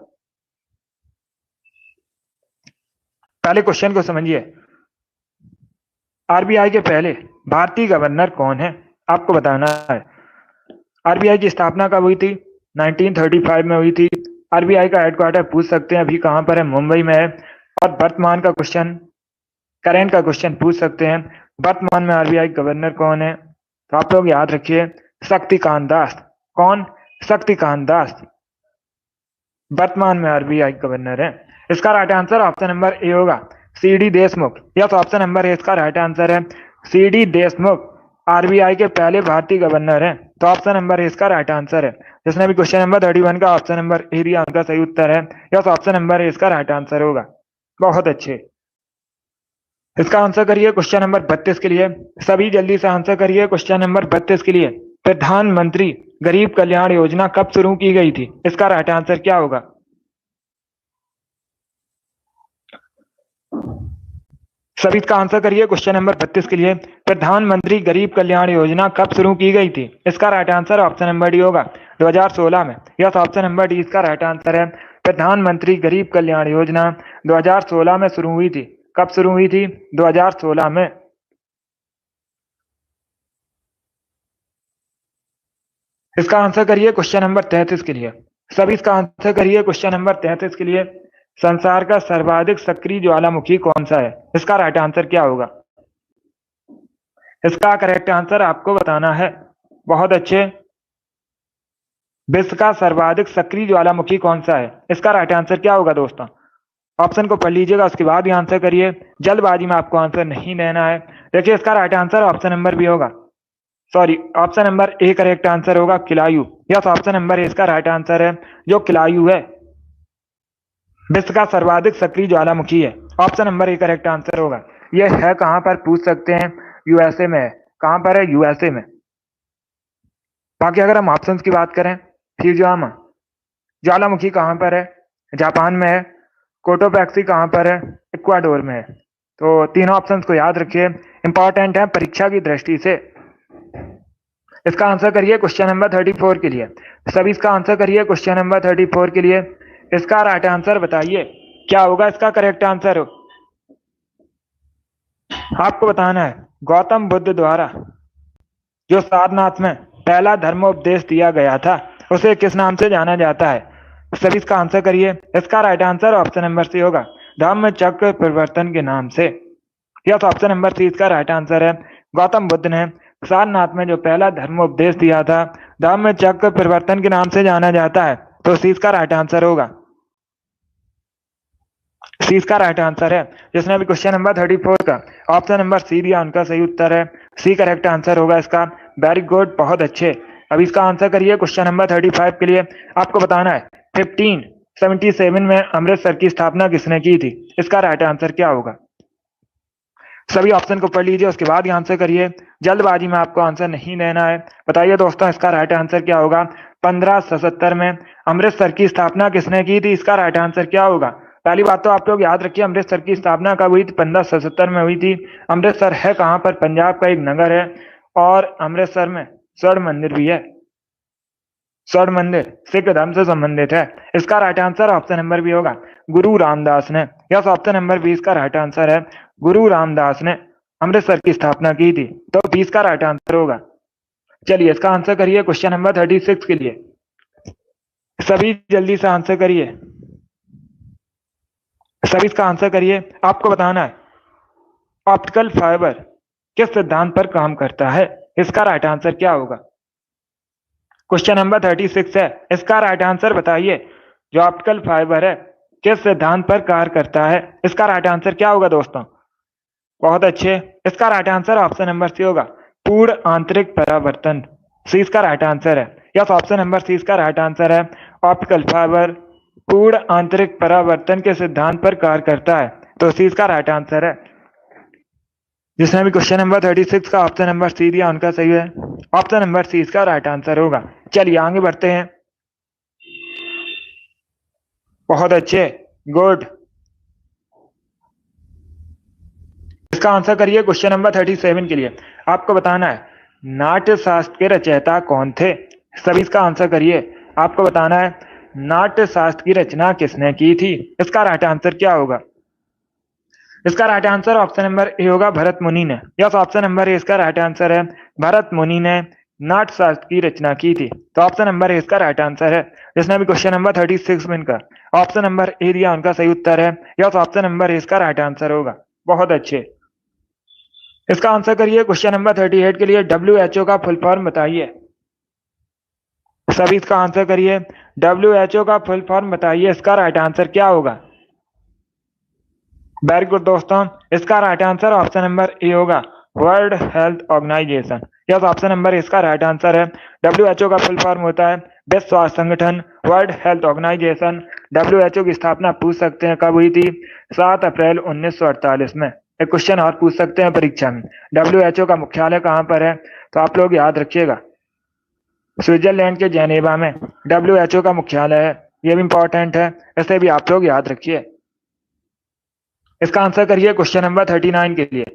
पहले क्वेश्चन को समझिए। आरबीआई के पहले भारतीय गवर्नर कौन है? आपको बताना है। आरबीआई की स्थापना कब हुई थी? 1935 में हुई थी। आरबीआई का हेडक्वार्टर पूछ सकते हैं अभी कहां पर है? मुंबई में है। और वर्तमान का क्वेश्चन, करंट का क्वेश्चन पूछ सकते हैं, वर्तमान में आरबीआई गवर्नर कौन है? तो आप लोग याद रखिए, शक्तिकांत दास। कौन? शक्तिकांत दास वर्तमान में आरबीआई गवर्नर है। इसका right answer option number A होगा, C D Deshmukh. Yes, option number A इसका राइट आंसर है, सी डी देशमुख आरबीआई के पहले भारतीय गवर्नर है। तो ऑप्शन नंबर ए इसका राइट आंसर है। जिसने भी क्वेश्चन नंबर 31 का ऑप्शन नंबर ए दिया उनका सही उत्तर है। यस, ऑप्शन नंबर ए इसका राइट आंसर होगा। बहुत अच्छे, इसका आंसर करिए क्वेश्चन नंबर 32 के लिए। सभी जल्दी से आंसर करिए क्वेश्चन नंबर 32 के लिए। प्रधानमंत्री गरीब कल्याण योजना कब शुरू की गई थी? इसका राइट आंसर क्या होगा? सभी इसका आंसर करिए क्वेश्चन नंबर 32 के लिए। प्रधानमंत्री गरीब कल्याण योजना कब शुरू की गई थी? इसका right answer option number D होगा, 2016 में। यस, ऑप्शन नंबर डी इसका राइट आंसर है। प्रधानमंत्री गरीब कल्याण योजना 2016 में शुरू हुई थी। कब शुरू हुई थी? 2016 में। इसका आंसर करिए क्वेश्चन नंबर 33 के लिए। सभी इसका आंसर करिए क्वेश्चन नंबर 33 के लिए। संसार का सर्वाधिक सक्रिय ज्वालामुखी कौन सा है? इसका राइट आंसर क्या होगा? इसका करेक्ट आंसर आपको बताना है। बहुत अच्छे, विश्व का सर्वाधिक सक्रिय ज्वालामुखी कौन सा है? इसका राइट आंसर क्या होगा दोस्तों? ऑप्शन को पढ़ लीजिएगा, उसके बाद ही आंसर करिए। जल्दबाजी में आपको आंसर नहीं देना है। देखिए, इसका right answer option number B होगा, sorry, option number A correct answer होगा, Kilauea. Yes, option number A इसका राइट आंसर है, जो किलायु है विश्व का सर्वाधिक सक्रिय ज्वालामुखी है। Option number A correct answer होगा। यह है कहां पर? पूछ सकते हैं, यूएसए में है। कहां पर है? यूएसए में। बाकी अगर हम ऑप्शंस की बात करें, फ्यूजियामा ज्वालामुखी कहां पर है? जापान में है। कोटोपैक्सी कहां पर है? इक्वाडोर में है। तो तीनों ऑप्शंस को याद रखिए, इंपॉर्टेंट है परीक्षा की दृष्टि से। इसका आंसर करिए क्वेश्चन नंबर 34 के लिए। सभी इसका आंसर करिए क्वेश्चन नंबर 34 के लिए। इसका राइट आंसर बताइए क्या होगा? इसका करेक्ट आंसर आपको बताना है। गौतम बुद्ध द्वारा जो सारनाथ में पहला धर्मोपदेश दिया गया था, उसे किस नाम से जाना जाता है? सभी इसका आंसर करिए। इसका right answer option number C होगा, धम्म चक्र प्रवर्तन के नाम से। यस, ऑप्शन नंबर सी इसका राइट आंसर है। गौतम बुद्ध ने सारनाथ में जो पहला धर्मोपदेश दिया था, धम्म चक्र प्रवर्तन के नाम से जाना जाता है। तो सी इसका राइट आंसर होगा, सी इसका राइट आंसर है। जिसने भी क्वेश्चन नंबर 34 का ऑप्शन नंबर सी दिया उनका सही उत्तर है, सी करेक्ट आंसर होगा इसका। वेरी गुड, बहुत अच्छे। अब इसका आंसर करिए क्वेश्चन नंबर 35 के लिए। आपको बताना है 1577 में अमृतसर की स्थापना किसने की थी? इसका राइट आंसर क्या होगा? सभी ऑप्शन को पढ़ लीजिए, उसके बाद ही आंसर करिए। जल्दबाजी में आपको आंसर नहीं देना है। बताइए दोस्तों, इसका राइट आंसर क्या होगा? 1577 में अमृतसर की स्थापना किसने की थी? इसका राइट आंसर क्या होगा? पहली बात तो आप लोग याद रखिए, अमृतसर की स्थापना कब हुई थी? 1577 में हुई थी। अमृतसर है कहां पर? पंजाब का एक नगर है, और अमृतसर में स्वर्ण मंदिर भी है। स्वर्ण मंदिर सिख धर्म से संबंधित है। इसका right answer option number B होगा, गुरु रामदास ने। यस, ऑप्शन नंबर बी इसका राइट आंसर है, गुरु रामदास ने अमृतसर की स्थापना की थी। तो 20 का राइट आंसर होगा। चलिए, इसका आंसर करिए क्वेश्चन नंबर 36 के लिए। सभी जल्दी से आंसर करिए, सभी इसका आंसर करिए। आपको बताना है ऑप्टिकल फाइबर किस सिद्धांत पर काम करता है? इसका राइट आंसर क्या होगा? क्वेश्चन नंबर 36 है, इसका राइट आंसर बताइए। जो ऑप्टिकल फाइबर है किस सिद्धांत पर कार्य करता है? इसका राइट आंसर क्या होगा दोस्तों? बहुत अच्छे, इसका right answer option number C होगा, पूर्ण आंतरिक परावर्तन। सी इसका राइट आंसर है। यस, ऑप्शन नंबर सी इसका राइट आंसर है। ऑप्टिकल फाइबर पूर्ण आंतरिक परावर्तन के सिद्धांत पर कार्य करता है। तो सी इसका राइट आंसर है। जिसने भी क्वेश्चन नंबर 36 का ऑप्शन नंबर सी दिया उनका सही है। ऑप्शन नंबर सी इसका राइट आंसर होगा। चलिए आगे बढ़ते हैं। बहुत अच्छे, गुड। इसका आंसर करिए क्वेश्चन नंबर 37 के लिए। आपको बताना है नाट्य शास्त्र के रचयिता कौन थे। सभी इसका आंसर करिए। आपको बताना है नाट्य शास्त्र की रचना किसने की थी। इसका राइट आंसर क्या होगा। इसका right answer option number A होगा भरत मुनि ने। यस, ऑप्शन नंबर ए इसका राइट आंसर है। भरत मुनि ने नाट्य शास्त्र की रचना की थी। तो ऑप्शन नंबर ए इसका राइट आंसर है। जिसने भी क्वेश्चन नंबर 36 में इनका ऑप्शन नंबर ए दिया उनका सही उत्तर है। यस, ऑप्शन नंबर ए इसका राइट आंसर होगा। बहुत अच्छे। इसका आंसर करिए क्वेश्चन नंबर 38 के लिए। WHO का फुल फॉर्म बताइए। सभी इसका आंसर करिए। WHO का फुल फॉर्म बताइए। इसका राइट आंसर क्या होगा। वेरी गुड दोस्तों, इसका right answer option number A होगा world health organisation. Yes, option number इसका राइट आंसर है। WHO का फुल फॉर्म होता है विश्व स्वास्थ्य संगठन, वर्ल्ड हेल्थ ऑर्गेनाइजेशन। WHO की स्थापना पूछ सकते हैं कब हुई थी। 7 अप्रैल 1948 में। एक क्वेश्चन और पूछ सकते हैं परीक्षा में, WHO का मुख्यालय कहाँ पर है। तो आप लोग याद रखिएगा स्विट्जरलैंड के जेनेवा में WHO का मुख्यालय है। ये भी इंपॉर्टेंट है, इसे भी आप लोग याद रखिए। इसका आंसर करिए क्वेश्चन नंबर 39 के लिए।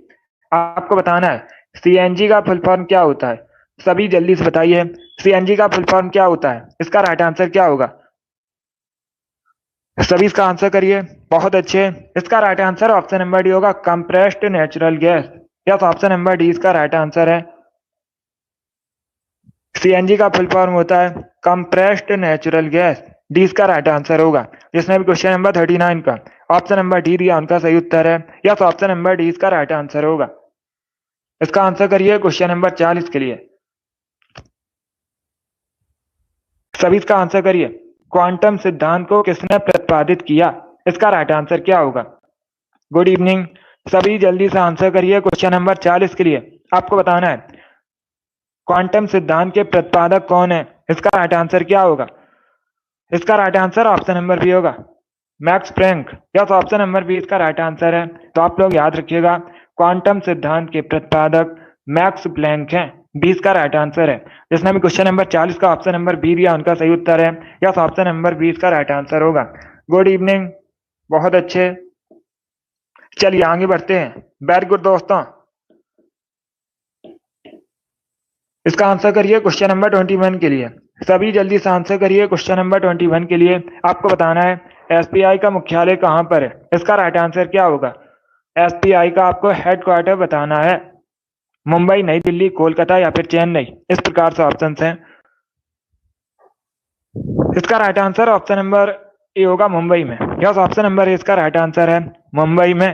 आपको बताना है CNG का फुल फॉर्म क्या होता है। सभी जल्दी से बताइए CNG का फुल फॉर्म क्या होता है। इसका राइट आंसर क्या होगा। सभी इसका आंसर करिए। बहुत अच्छे। इसका right answer option number D होगा compressed natural gas. Yes, option number D इसका राइट आंसर है। CNG का फुल फॉर्म होता है कंप्रेस्ड नेचुरल गैस। डी इसका राइट आंसर होगा। जिसने भी क्वेश्चन नंबर 39 का ऑप्शन नंबर डी दिया उनका सही उत्तर है। यस, ऑप्शन नंबर डी इसका राइट आंसर होगा। इसका आंसर करिए क्वेश्चन नंबर 40 के लिए। सभी इसका आंसर करिए। क्वांटम सिद्धांत को किसने प्रतिपादित किया। इसका राइट आंसर क्या होगा। Good evening. सभी जल्दी से आंसर करिए क्वेश्चन नंबर 40 के लिए। आपको बताना है क्वांटम सिद्धांत के प्रतिपादक कौन है। इसका राइट आंसर क्या होगा। इसका right answer option number B होगा Max Planck. Yes, option number B इसका राइट आंसर है। तो आप लोग याद रखिएगा क्वांटम सिद्धांत के प्रतिपादक मैक्स प्लैंक हैं। बी इसका राइट आंसर है। जिसने भी क्वेश्चन नंबर 40 का ऑप्शन नंबर बी दिया उनका सही उत्तर है। यस, ऑप्शन नंबर बी इसका राइट आंसर होगा। Good evening. बहुत अच्छे। चलिए आगे बढ़ते हैं। वेरी गुड दोस्तों। इसका आंसर करिए क्वेश्चन नंबर 21 के लिए। सभी जल्दी से आंसर करिए क्वेश्चन नंबर 21 के लिए। आपको बताना है SBI का मुख्यालय कहाँ पर है। इसका राइट आंसर क्या होगा। SBI का आपको हेडक्वार्टर बताना है। मुंबई, नई दिल्ली, कोलकाता या फिर चेन्नई। इस प्रकार से ऑप्शन हैं। इसका right answer option number A होगा मुंबई में। यस, ऑप्शन नंबर ए इसका राइट आंसर है। मुंबई में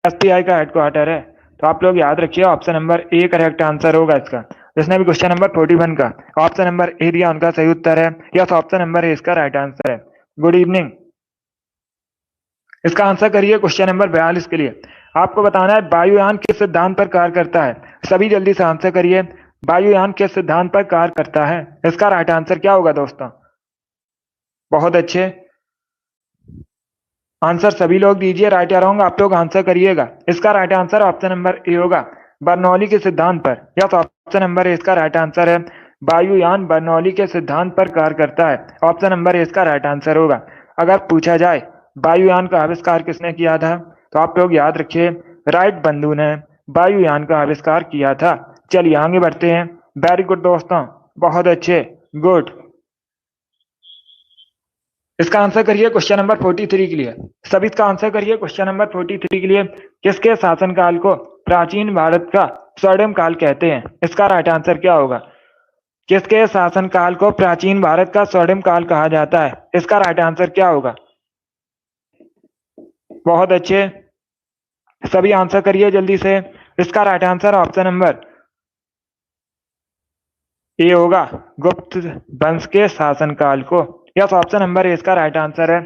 SBI का हेडक्वार्टर है। तो आप लोग याद रखिए option number A correct answer होगा इसका। जिसने भी क्वेश्चन नंबर 41 का ऑप्शन नंबर ए दिया उनका सही उत्तर है। यस, ऑप्शन नंबर ए इसका राइट आंसर है। Good evening. इसका आंसर करिए क्वेश्चन नंबर 42 के लिए। आपको बताना है वायुयान किस सिद्धांत पर कार्य करता है। सभी जल्दी से आंसर करिए। वायुयान किस सिद्धांत पर कार्य करता है। इसका राइट आंसर क्या होगा दोस्तों। बहुत अच्छे आंसर सभी लोग दीजिए। राइट या रॉन्ग आप लोग आंसर करिएगा। इसका right answer option number A होगा बर्नौली के सिद्धांत पर। यस, ऑप्शन नंबर ए इसका राइट आंसर है। वायुयान बर्नौली के सिद्धांत पर कार्य करता है। ऑप्शन नंबर ए इसका राइट आंसर होगा। अगर पूछा जाए वायुयान का आविष्कार किसने किया था तो आप लोग याद रखिए राइट बंधु ने वायुयान का आविष्कार किया था। चलिए आगे बढ़ते हैं। वेरी गुड दोस्तों, बहुत अच्छे, गुड। इसका आंसर करिए क्वेश्चन नंबर 43 के लिए। सभी इसका आंसर करिए क्वेश्चन नंबर 43 के लिए। किसके शासनकाल को प्राचीन भारत का स्वर्णिम काल कहते हैं। इसका राइट आंसर क्या होगा। किसके शासनकाल को प्राचीन भारत का स्वर्णिम काल कहा जाता है। इसका राइट आंसर क्या होगा। बहुत अच्छे। सभी आंसर करिए जल्दी से। इसका right answer option number A होगा गुप्त वंश के शासनकाल को। यस, ऑप्शन नंबर ए इसका राइट आंसर है।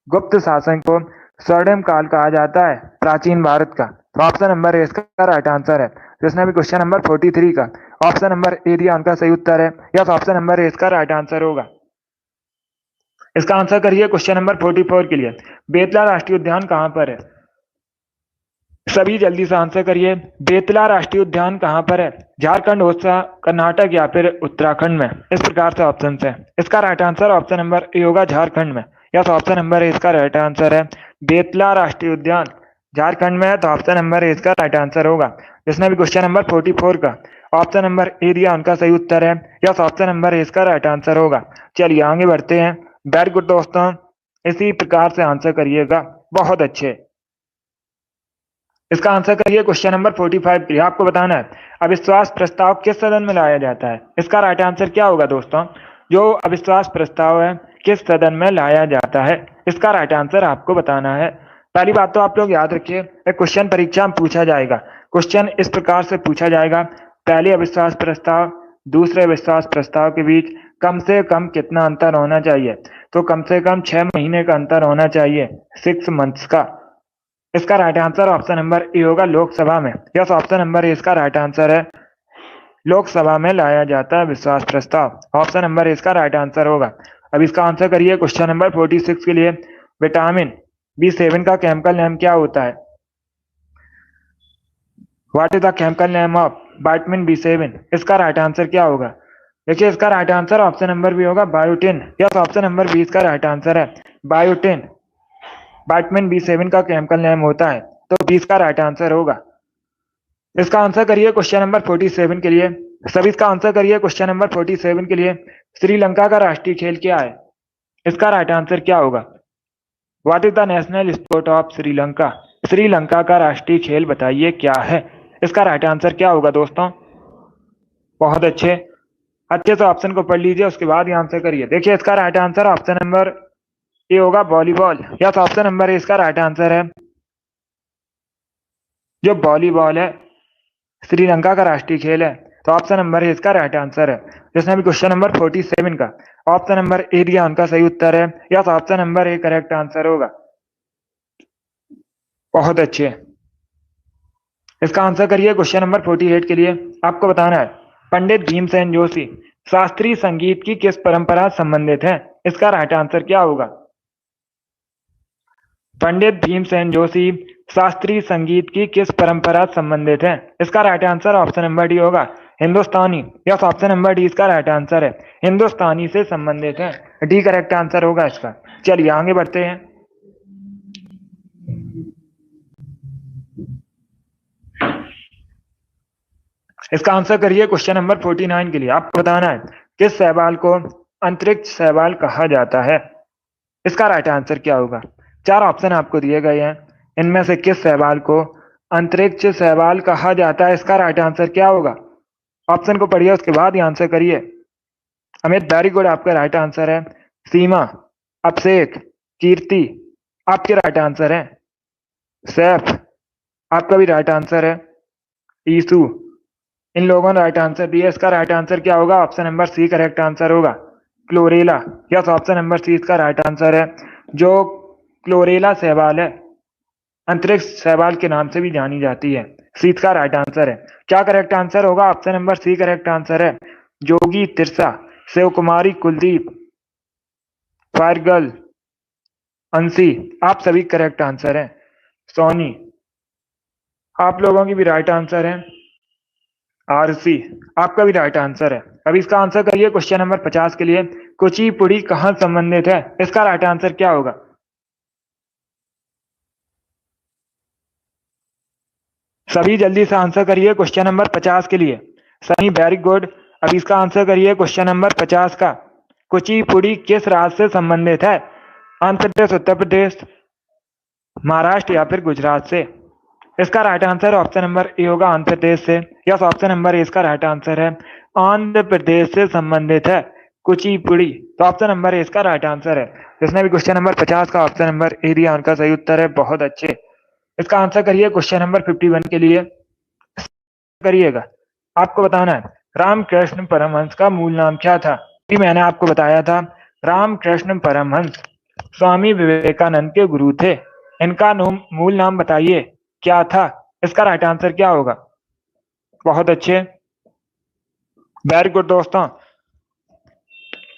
गुप्त शासन को स्वर्णिम काल कहा जाता है प्राचीन भारत का। तो ऑप्शन नंबर ए इसका राइट आंसर है। जिसने भी क्वेश्चन नंबर 43 का ऑप्शन नंबर ए दिया उनका सही उत्तर है। यस, ऑप्शन नंबर ए इसका राइट आंसर होगा। इसका आंसर करिए क्वेश्चन नंबर 44 के लिए। बेतला राष्ट्रीय उद्यान कहाँ पर है। सभी जल्दी से आंसर करिए। बेतला राष्ट्रीय उद्यान कहाँ पर है। झारखंड, ओडिशा, कर्नाटक या फिर उत्तराखंड में। इस प्रकार से ऑप्शन है। इसका right answer option number A होगा झारखंड में। यस, ऑप्शन नंबर ए इसका राइट आंसर है। बेतला राष्ट्रीय उद्यान झारखंड में है, तो ऑप्शन नंबर ए इसका राइट आंसर होगा। जिसने भी क्वेश्चन नंबर 44 का ऑप्शन नंबर ए दिया उनका सही उत्तर है। यस, ऑप्शन नंबर ए इसका राइट आंसर होगा। चलिए आगे बढ़ते हैं। वेरी गुड दोस्तों, इसी प्रकार से आंसर करिएगा, बहुत अच्छे। इसका आंसर करिए क्वेश्चन नंबर 45 के लिए। आपको बताना है अविश्वास प्रस्ताव किस सदन में लाया जाता है। इसका राइट आंसर क्या होगा दोस्तों? जो अविश्वास प्रस्ताव है किस सदन में लाया जाता है, इसका राइट आंसर आपको बताना है। पहली बात तो आप लोग याद रखिए, क्वेश्चन परीक्षा में पूछा जाएगा। क्वेश्चन इस प्रकार से पूछा जाएगा, पहले अविश्वास प्रस्ताव दूसरे अविश्वास प्रस्ताव के बीच कम से कम कितना अंतर होना चाहिए? तो कम से कम 6 महीने का अंतर होना चाहिए, 6 मंथ्स का। इसका right answer option number A होगा, लोकसभा में। यस, ऑप्शन नंबर ए इसका राइट आंसर है। लोकसभा में लाया जाता है विश्वास प्रस्ताव, ऑप्शन नंबर ए इसका राइट आंसर होगा। अब इसका आंसर करिए क्वेश्चन नंबर 46 के लिए। विटामिन B7 का केमिकल नेम क्या होता है? What is the chemical name of vitamin B7? इसका राइट आंसर क्या होगा? देखिए इसका right answer option number B होगा, biotin. Yes, option number B इसका राइट आंसर है, बायोटिन। विटामिन B7 का केमिकल नेम होता है, तो 20 का राइट आंसर होगा। इसका आंसर करिए क्वेश्चन नंबर 47 के लिए। सभी इसका आंसर करिए क्वेश्चन नंबर 47 के लिए। श्रीलंका का राष्ट्रीय खेल क्या है? इसका राइट आंसर क्या होगा? What is the national sport of Sri Lanka? Sri Lanka का राष्ट्रीय खेल बताइए क्या है? इसका राइट आंसर क्या होगा दोस्तों? बहुत अच्छे से ऑप्शन को पढ़ लीजिए, उसके बाद ही आंसर करिए। देखिए इसका right answer option number A होगा, volleyball. Yes, option number A इसका राइट आंसर है। जो वॉलीबॉल है श्रीलंका का राष्ट्रीय खेल है, तो ऑप्शन नंबर ए इसका राइट आंसर है। जिसने भी क्वेश्चन नंबर 47 का ऑप्शन नंबर ए दिया उनका सही उत्तर है। Yes, option number A correct answer होगा। बहुत अच्छे। इसका आंसर करिए क्वेश्चन नंबर 48 के लिए। आपको बताना है पंडित भीमसेन जोशी शास्त्रीय संगीत की किस परंपरा से संबंधित है? इसका राइट आंसर क्या होगा? पंडित भीमसेन जोशी शास्त्रीय संगीत की किस परंपरा से संबंधित है? इसका right answer option number D होगा, हिंदुस्तानी। यस, ऑप्शन नंबर डी इसका राइट आंसर है, हिंदुस्तानी से संबंधित है। डी करेक्ट आंसर होगा इसका। चलिए आगे बढ़ते हैं। इसका आंसर करिए क्वेश्चन नंबर 49 के लिए। आपको बताना है किस शैवाल को अंतरिक्ष शैवाल कहा जाता है? इसका राइट आंसर क्या होगा? 4 ऑप्शन आपको दिए गए हैं, इनमें से किस शैवाल को अंतरिक्ष शैवाल कहा जाता है? इसका राइट आंसर क्या होगा? ऑप्शन को पढ़िए, उसके बाद ही आंसर करिए। अमित, वेरी गुड, आपका राइट आंसर है। सीमा, अभिषेक, कीर्ति, आपके राइट आंसर है। सैफ, आपका भी राइट आंसर है। ईसु, इन लोगों ने राइट आंसर दिया। इसका राइट आंसर क्या होगा? Option number C correct answer होगा, chlorella. Yes, option number C इसका राइट आंसर है। जो क्लोरेला शैवाल है अंतरिक्ष शैवाल के नाम से भी जानी जाती है। सी इसका राइट आंसर है। क्या करेक्ट आंसर होगा? Option number C correct answer है। जोगी, तिरसा, शिव कुमारी, कुलदीप, फायरगर्ल, अंशी, आप सभी करेक्ट आंसर है। सोनी, आप लोगों की भी राइट आंसर है। आरसी, आपका भी राइट आंसर है। अब इसका आंसर करिए क्वेश्चन नंबर 50 के लिए। कुचिपुड़ी कहाँ संबंधित है? इसका राइट आंसर क्या होगा? सभी जल्दी से आंसर करिए क्वेश्चन नंबर 50 के लिए। Sunny, very good. अब इसका आंसर करिए क्वेश्चन नंबर 50 का। कुचिपुड़ी किस राज्य से संबंधित है? आंध्र प्रदेश, उत्तर प्रदेश, महाराष्ट्र या फिर गुजरात से? इसका right answer option number A होगा, आंध्र प्रदेश से। यस, ऑप्शन नंबर ए इसका राइट आंसर है। आंध्र प्रदेश से संबंधित है कुचिपुड़ी, तो ऑप्शन नंबर ए इसका राइट आंसर है। जिसने भी क्वेश्चन नंबर 50 का ऑप्शन नंबर ए दिया उनका सही उत्तर है, बहुत अच्छे। इसका आंसर करिए क्वेश्चन नंबर 51 के लिए। करिएगा, आपको बताना है रामकृष्ण परमहंस का मूल नाम क्या था? मैंने आपको बताया था रामकृष्ण परमहंस स्वामी विवेकानंद के गुरु थे। इनका मूल नाम बताइए क्या था? इसका राइट आंसर क्या होगा? बहुत अच्छे, वेरी गुड दोस्तों,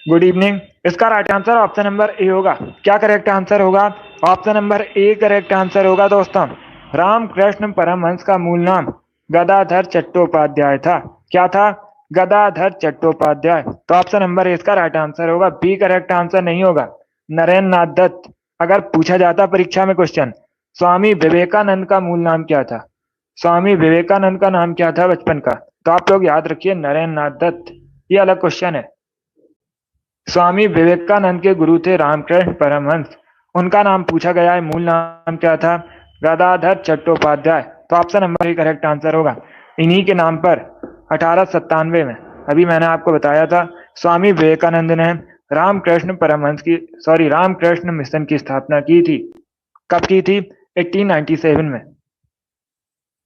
गुड इवनिंग। इसका right answer option number A होगा। क्या करेक्ट आंसर होगा? Option number A correct answer होगा दोस्तों। रामकृष्ण परमहंस का मूल नाम गदाधर चट्टोपाध्याय था। क्या था? गदाधर चट्टोपाध्याय। तो ऑप्शन नंबर ए इसका राइट आंसर होगा। बी करेक्ट आंसर नहीं होगा, नरेंद्र नाथ दत्त। अगर पूछा जाता परीक्षा में क्वेश्चन, स्वामी विवेकानंद का मूल नाम क्या था? स्वामी विवेकानंद का नाम क्या था बचपन का? तो आप लोग याद रखिए नरेंद्र नाथ दत्त। ये अलग क्वेश्चन है। स्वामी विवेकानंद के गुरु थे रामकृष्ण परमहंस। उनका नाम पूछा गया है, मूल नाम क्या था? गदाधर चट्टोपाध्याय। तो option number A correct answer होगा। इन्हीं के नाम पर 1897 में, अभी मैंने आपको बताया था, स्वामी विवेकानंद ने रामकृष्ण मिशन की स्थापना की थी। कब की थी? 1897 में।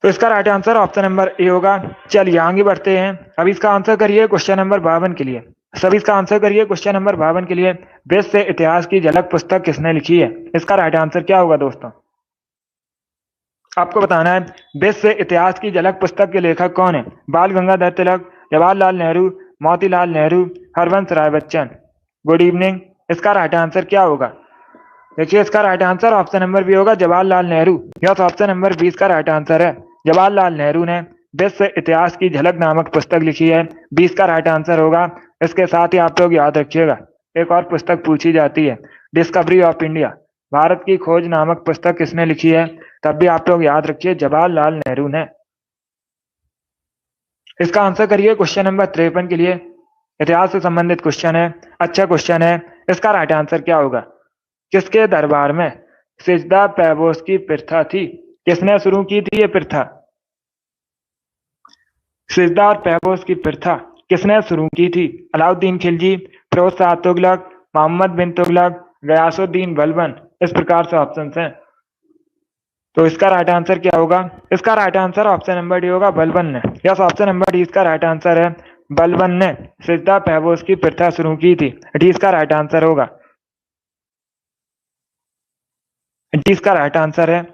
तो इसका right answer option number A होगा। चलिए आगे बढ़ते हैं। अब इसका आंसर करिए क्वेश्चन नंबर 52 के लिए। सभी इसका आंसर करिए क्वेश्चन नंबर 52 के लिए। वेद से इतिहास की झलक पुस्तक किसने लिखी है? इसका राइट आंसर क्या होगा दोस्तों? आपको बताना है वेद से इतिहास की झलक पुस्तक के लेखक कौन है? बाल गंगाधर तिलक, जवाहरलाल नेहरू, मोतीलाल नेहरू, हरवंश राय बच्चन। Good evening. इसका राइट आंसर क्या होगा? देखिए इसका right answer option number B होगा, Jawaharlal Nehru. Yes, option number 20 का राइट आंसर है। जवाहरलाल नेहरू ने वेद से इतिहास की झलक नामक पुस्तक लिखी है। 20 का राइट आंसर होगा। इसके साथ ही आप लोग याद रखिएगा, एक और पुस्तक पूछी जाती है, डिस्कवरी ऑफ इंडिया, भारत की खोज नामक पुस्तक किसने लिखी है? तब भी आप लोग याद रखिए जवाहरलाल नेहरू ने। इसका आंसर करिए क्वेश्चन नंबर 53 के लिए। इतिहास से संबंधित क्वेश्चन है, अच्छा क्वेश्चन है। इसका राइट आंसर क्या होगा? किसके दरबार में सिजदा पैबोस की प्रथा थी? किसने शुरू की थी ये प्रथा? सिजदा और पैबोस की प्रथा किसने शुरू की थी? अलाउद्दीन खिलजी, फिरोज शाह तुगलक, मोहम्मद बिन तुगलक, गयासुद्दीन बलबन। इस प्रकार से ऑप्शन हैं। तो इसका राइट आंसर क्या होगा? इसका right answer option number D होगा, बलबन ने। यस, ऑप्शन नंबर डी इसका राइट आंसर है। बलबन ने सिजदा पैबोस की प्रथा शुरू की थी। डी इसका राइट आंसर होगा। डी इसका राइट आंसर है।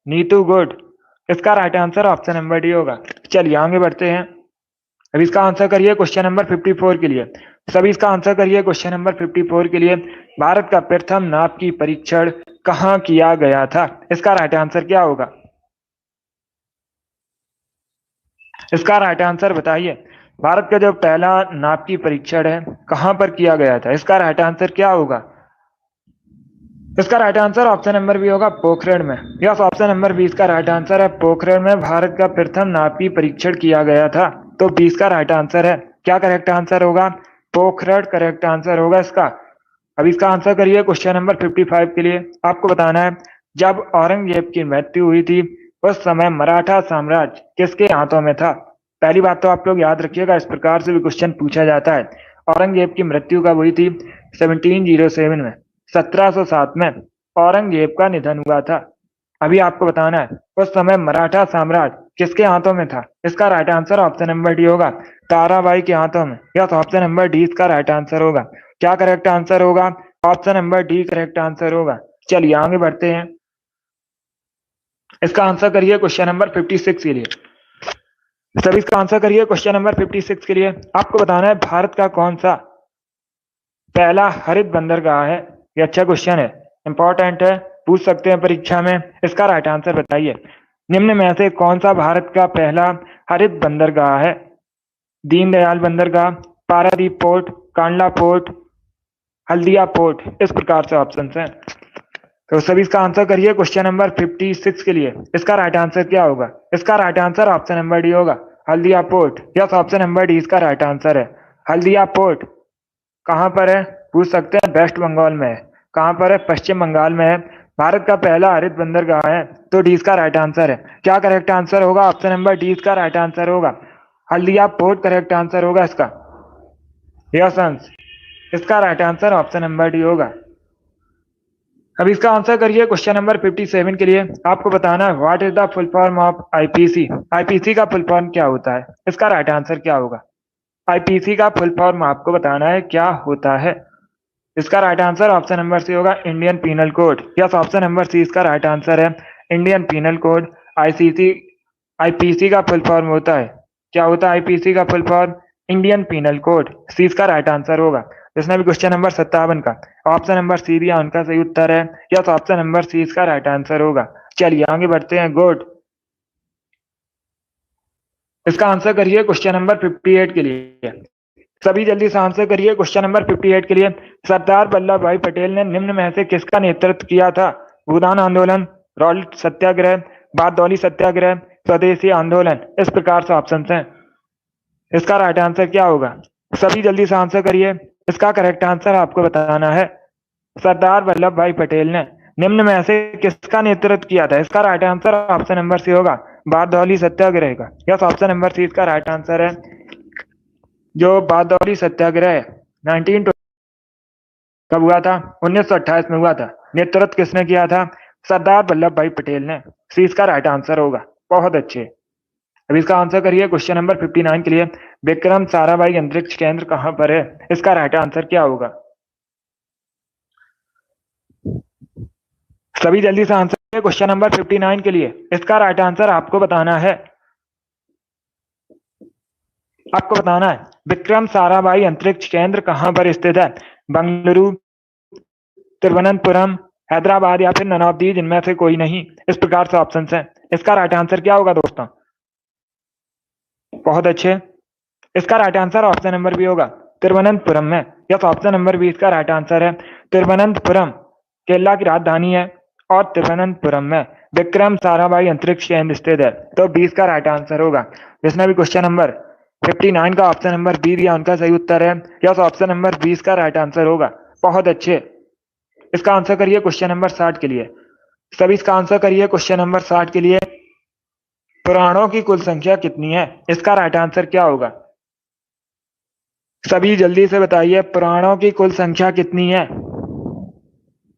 नीतू गुड। इसका right answer option number D होगा। चलिए आगे बढ़ते हैं। अब इसका आंसर करिए क्वेश्चन नंबर 54 के लिए। सभी इसका आंसर करिए क्वेश्चन नंबर 54 के लिए। भारत का प्रथम नाप की परीक्षण कहाँ किया गया था? इसका राइट आंसर क्या होगा? इसका राइट आंसर बताइए। भारत का जो पहला नाप की परीक्षण है कहाँ पर किया गया था? इसका राइट आंसर क्या होगा? इसका right answer option number B होगा, पोखरण में। यस, ऑप्शन नंबर 20 का राइट आंसर है। पोखरण में भारत का प्रथम नाप की परीक्षण किया गया था। तो 20 का राइट आंसर है। क्या करेक्ट आंसर होगा? पोखरण करेक्ट आंसर होगा इसका। अब इसका आंसर करिए क्वेश्चन नंबर 55 के लिए। आपको बताना है जब औरंगजेब की मृत्यु हुई थी उस समय मराठा साम्राज्य किसके हाथों में था? पहली बात तो आप लोग याद रखिएगा, इस प्रकार से भी क्वेश्चन पूछा जाता है। औरंगजेब की मृत्यु कब हुई थी? 1707 में, 1707 में औरंगजेब का निधन हुआ था। अभी आपको बताना है उस समय मराठा साम्राज्य किसके हाथों में था? इसका right answer option number D होगा, ताराबाई के हाथों में। यस, ऑप्शन नंबर डी इसका राइट आंसर होगा। क्या करेक्ट आंसर होगा? Option number D correct answer होगा। चलिए आगे बढ़ते हैं। इसका आंसर करिए क्वेश्चन नंबर 56 के लिए। सभी इसका आंसर करिए क्वेश्चन नंबर 56 के लिए। आपको बताना है भारत का कौन सा पहला हरित बंदरगाह है? ये अच्छा क्वेश्चन है, इंपॉर्टेंट है, पूछ सकते हैं परीक्षा में। इसका राइट आंसर बताइए। निम्न में से कौन सा भारत का पहला हरित बंदरगाह है? दीनदयाल बंदरगाह, Paradip port, Kandla port, Haldia port. इस प्रकार से ऑप्शन हैं। तो सभी इसका आंसर करिए क्वेश्चन नंबर 56 के लिए। इसका राइट आंसर क्या होगा? इसका right answer option number D होगा, Haldia port. Yes, option number D इसका राइट आंसर है। हल्दिया पोर्ट कहाँ पर है? पूछ सकते हैं, वेस्ट बंगाल में है। कहाँ पर है? पश्चिम बंगाल में है। भारत का पहला हरित बंदरगाह है। तो डी इसका राइट आंसर है। क्या करेक्ट आंसर होगा? ऑप्शन नंबर डी इसका राइट आंसर होगा। हल्दिया पोर्ट करेक्ट आंसर होगा इसका। यस अंश, इसका right answer option number D होगा। अब इसका आंसर करिए क्वेश्चन नंबर 57 के लिए। आपको बताना है what is the full form of IPC? IPC का फुल फॉर्म क्या होता है? इसका राइट आंसर क्या होगा? आईपीसी का फुल फॉर्म आपको बताना है क्या होता है। इसका right answer option number C होगा, Indian penal code. Yes, option number C इसका राइट आंसर है, Indian penal code. ICC IPC का फुल फॉर्म होता है, क्या होता है आईपीसी का full form? Indian penal code. C इसका राइट आंसर होगा। जिसने भी क्वेश्चन नंबर 57 का ऑप्शन नंबर सी दिया उनका सही उत्तर है। यस, ऑप्शन नंबर सी इसका राइट आंसर होगा। चलिए आगे बढ़ते हैं। गुड। इसका आंसर करिए क्वेश्चन नंबर 58 के लिए। सभी जल्दी से आंसर करिए क्वेश्चन नंबर 58 के लिए। सरदार वल्लभ भाई पटेल ने निम्न में से किसका नेतृत्व किया था? भूदान आंदोलन, रॉलेट सत्याग्रह, बारदौली सत्याग्रह, स्वदेशी आंदोलन। इस प्रकार से ऑप्शन हैं। इसका राइट आंसर क्या होगा? सभी जल्दी से आंसर करिए। इसका करेक्ट आंसर आपको बताना है। सरदार वल्लभ भाई पटेल ने निम्न में से किसका नेतृत्व किया था? इसका right answer option number C होगा, बारदौली सत्याग्रह का। यस, ऑप्शन नंबर सी इसका राइट आंसर है। जो बारदौली सत्याग्रह 19 कब हुआ था? 1928 में हुआ था। नेतृत्व किसने किया था? सरदार वल्लभ भाई पटेल ने। सी इसका राइट आंसर होगा। बहुत अच्छे। अब इसका आंसर करिए क्वेश्चन नंबर 59 के लिए। विक्रम साराभाई अंतरिक्ष केंद्र कहां पर है? इसका राइट आंसर क्या होगा? सभी जल्दी से आंसर करिए क्वेश्चन नंबर 59 के लिए। इसका राइट आंसर आपको बताना है। आपको बताना है विक्रम साराभाई अंतरिक्ष केंद्र कहां पर स्थित है? बंगलुरु, तिरुवनंतपुरम, हैदराबाद या फिर नन ऑफ दीज, इनमें से कोई नहीं। इस प्रकार से ऑप्शन है। इसका राइट आंसर क्या होगा दोस्तों? बहुत अच्छे। इसका right answer option number B होगा, तिरुवनंतपुरम में। यस, ऑप्शन नंबर बी इसका राइट आंसर है। तिरुवनंतपुरम केरला की राजधानी है और तिरुवनंतपुरम में विक्रम साराभाई अंतरिक्ष केंद्र स्थित है। तो 20 का राइट आंसर होगा। जिसने भी क्वेश्चन नंबर 59 का ऑप्शन नंबर बी दिया उनका सही उत्तर है। यस, ऑप्शन नंबर 20 का राइट आंसर होगा। बहुत अच्छे। इसका आंसर करिए क्वेश्चन नंबर 60 के लिए। सभी इसका आंसर करिए क्वेश्चन नंबर 60 के लिए। पुराणों की कुल संख्या कितनी है? इसका राइट आंसर क्या होगा? सभी जल्दी से बताइए, पुराणों की कुल संख्या कितनी है?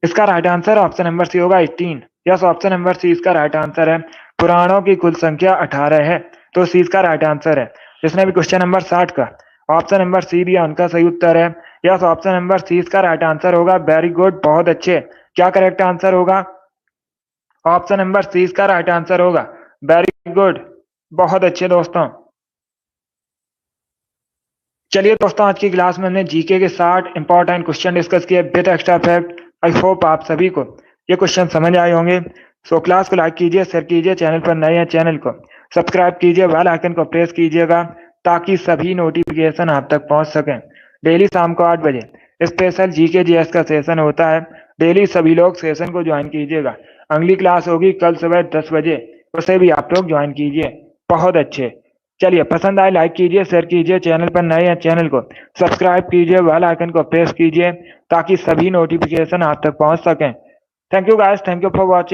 इसका right answer option number C होगा, 18। यस, ऑप्शन नंबर सी इसका राइट आंसर है। पुराणों की कुल संख्या 18 है। तो सी इसका राइट आंसर है। जिसने भी क्वेश्चन नंबर 60 का ऑप्शन नंबर सी दिया उनका सही उत्तर है। यस, ऑप्शन नंबर सी इसका राइट आंसर होगा। वेरी गुड, बहुत अच्छे। क्या करेक्ट आंसर होगा? ऑप्शन नंबर सी इसका राइट आंसर होगा। वेरी गुड, बहुत अच्छे दोस्तों। चलिए दोस्तों, आज की क्लास में हमने जीके के 60 इंपॉर्टेंट क्वेश्चन डिस्कस किए with extra fact. I hope आप सभी को ये क्वेश्चन समझ आए होंगे। सो क्लास को लाइक कीजिए, शेयर कीजिए, चैनल पर नए हैं चैनल को सब्सक्राइब कीजिए, बेल आइकन को प्रेस कीजिएगा ताकि सभी नोटिफिकेशन आप तक पहुंच सकें। डेली शाम को 8 बजे स्पेशल जीके जीएस का सेशन होता है। डेली सभी लोग सेशन को ज्वाइन कीजिएगा। अगली क्लास होगी कल सुबह 10 बजे, उसे भी आप लोग ज्वाइन कीजिए। बहुत अच्छे। चलिए, पसंद आए लाइक कीजिए, शेयर कीजिए, चैनल पर नए हैं चैनल को सब्सक्राइब कीजिए, बेल आइकन को प्रेस कीजिए ताकि सभी नोटिफिकेशन आप तक पहुंच सकें। Thank you guys, thank you for watching.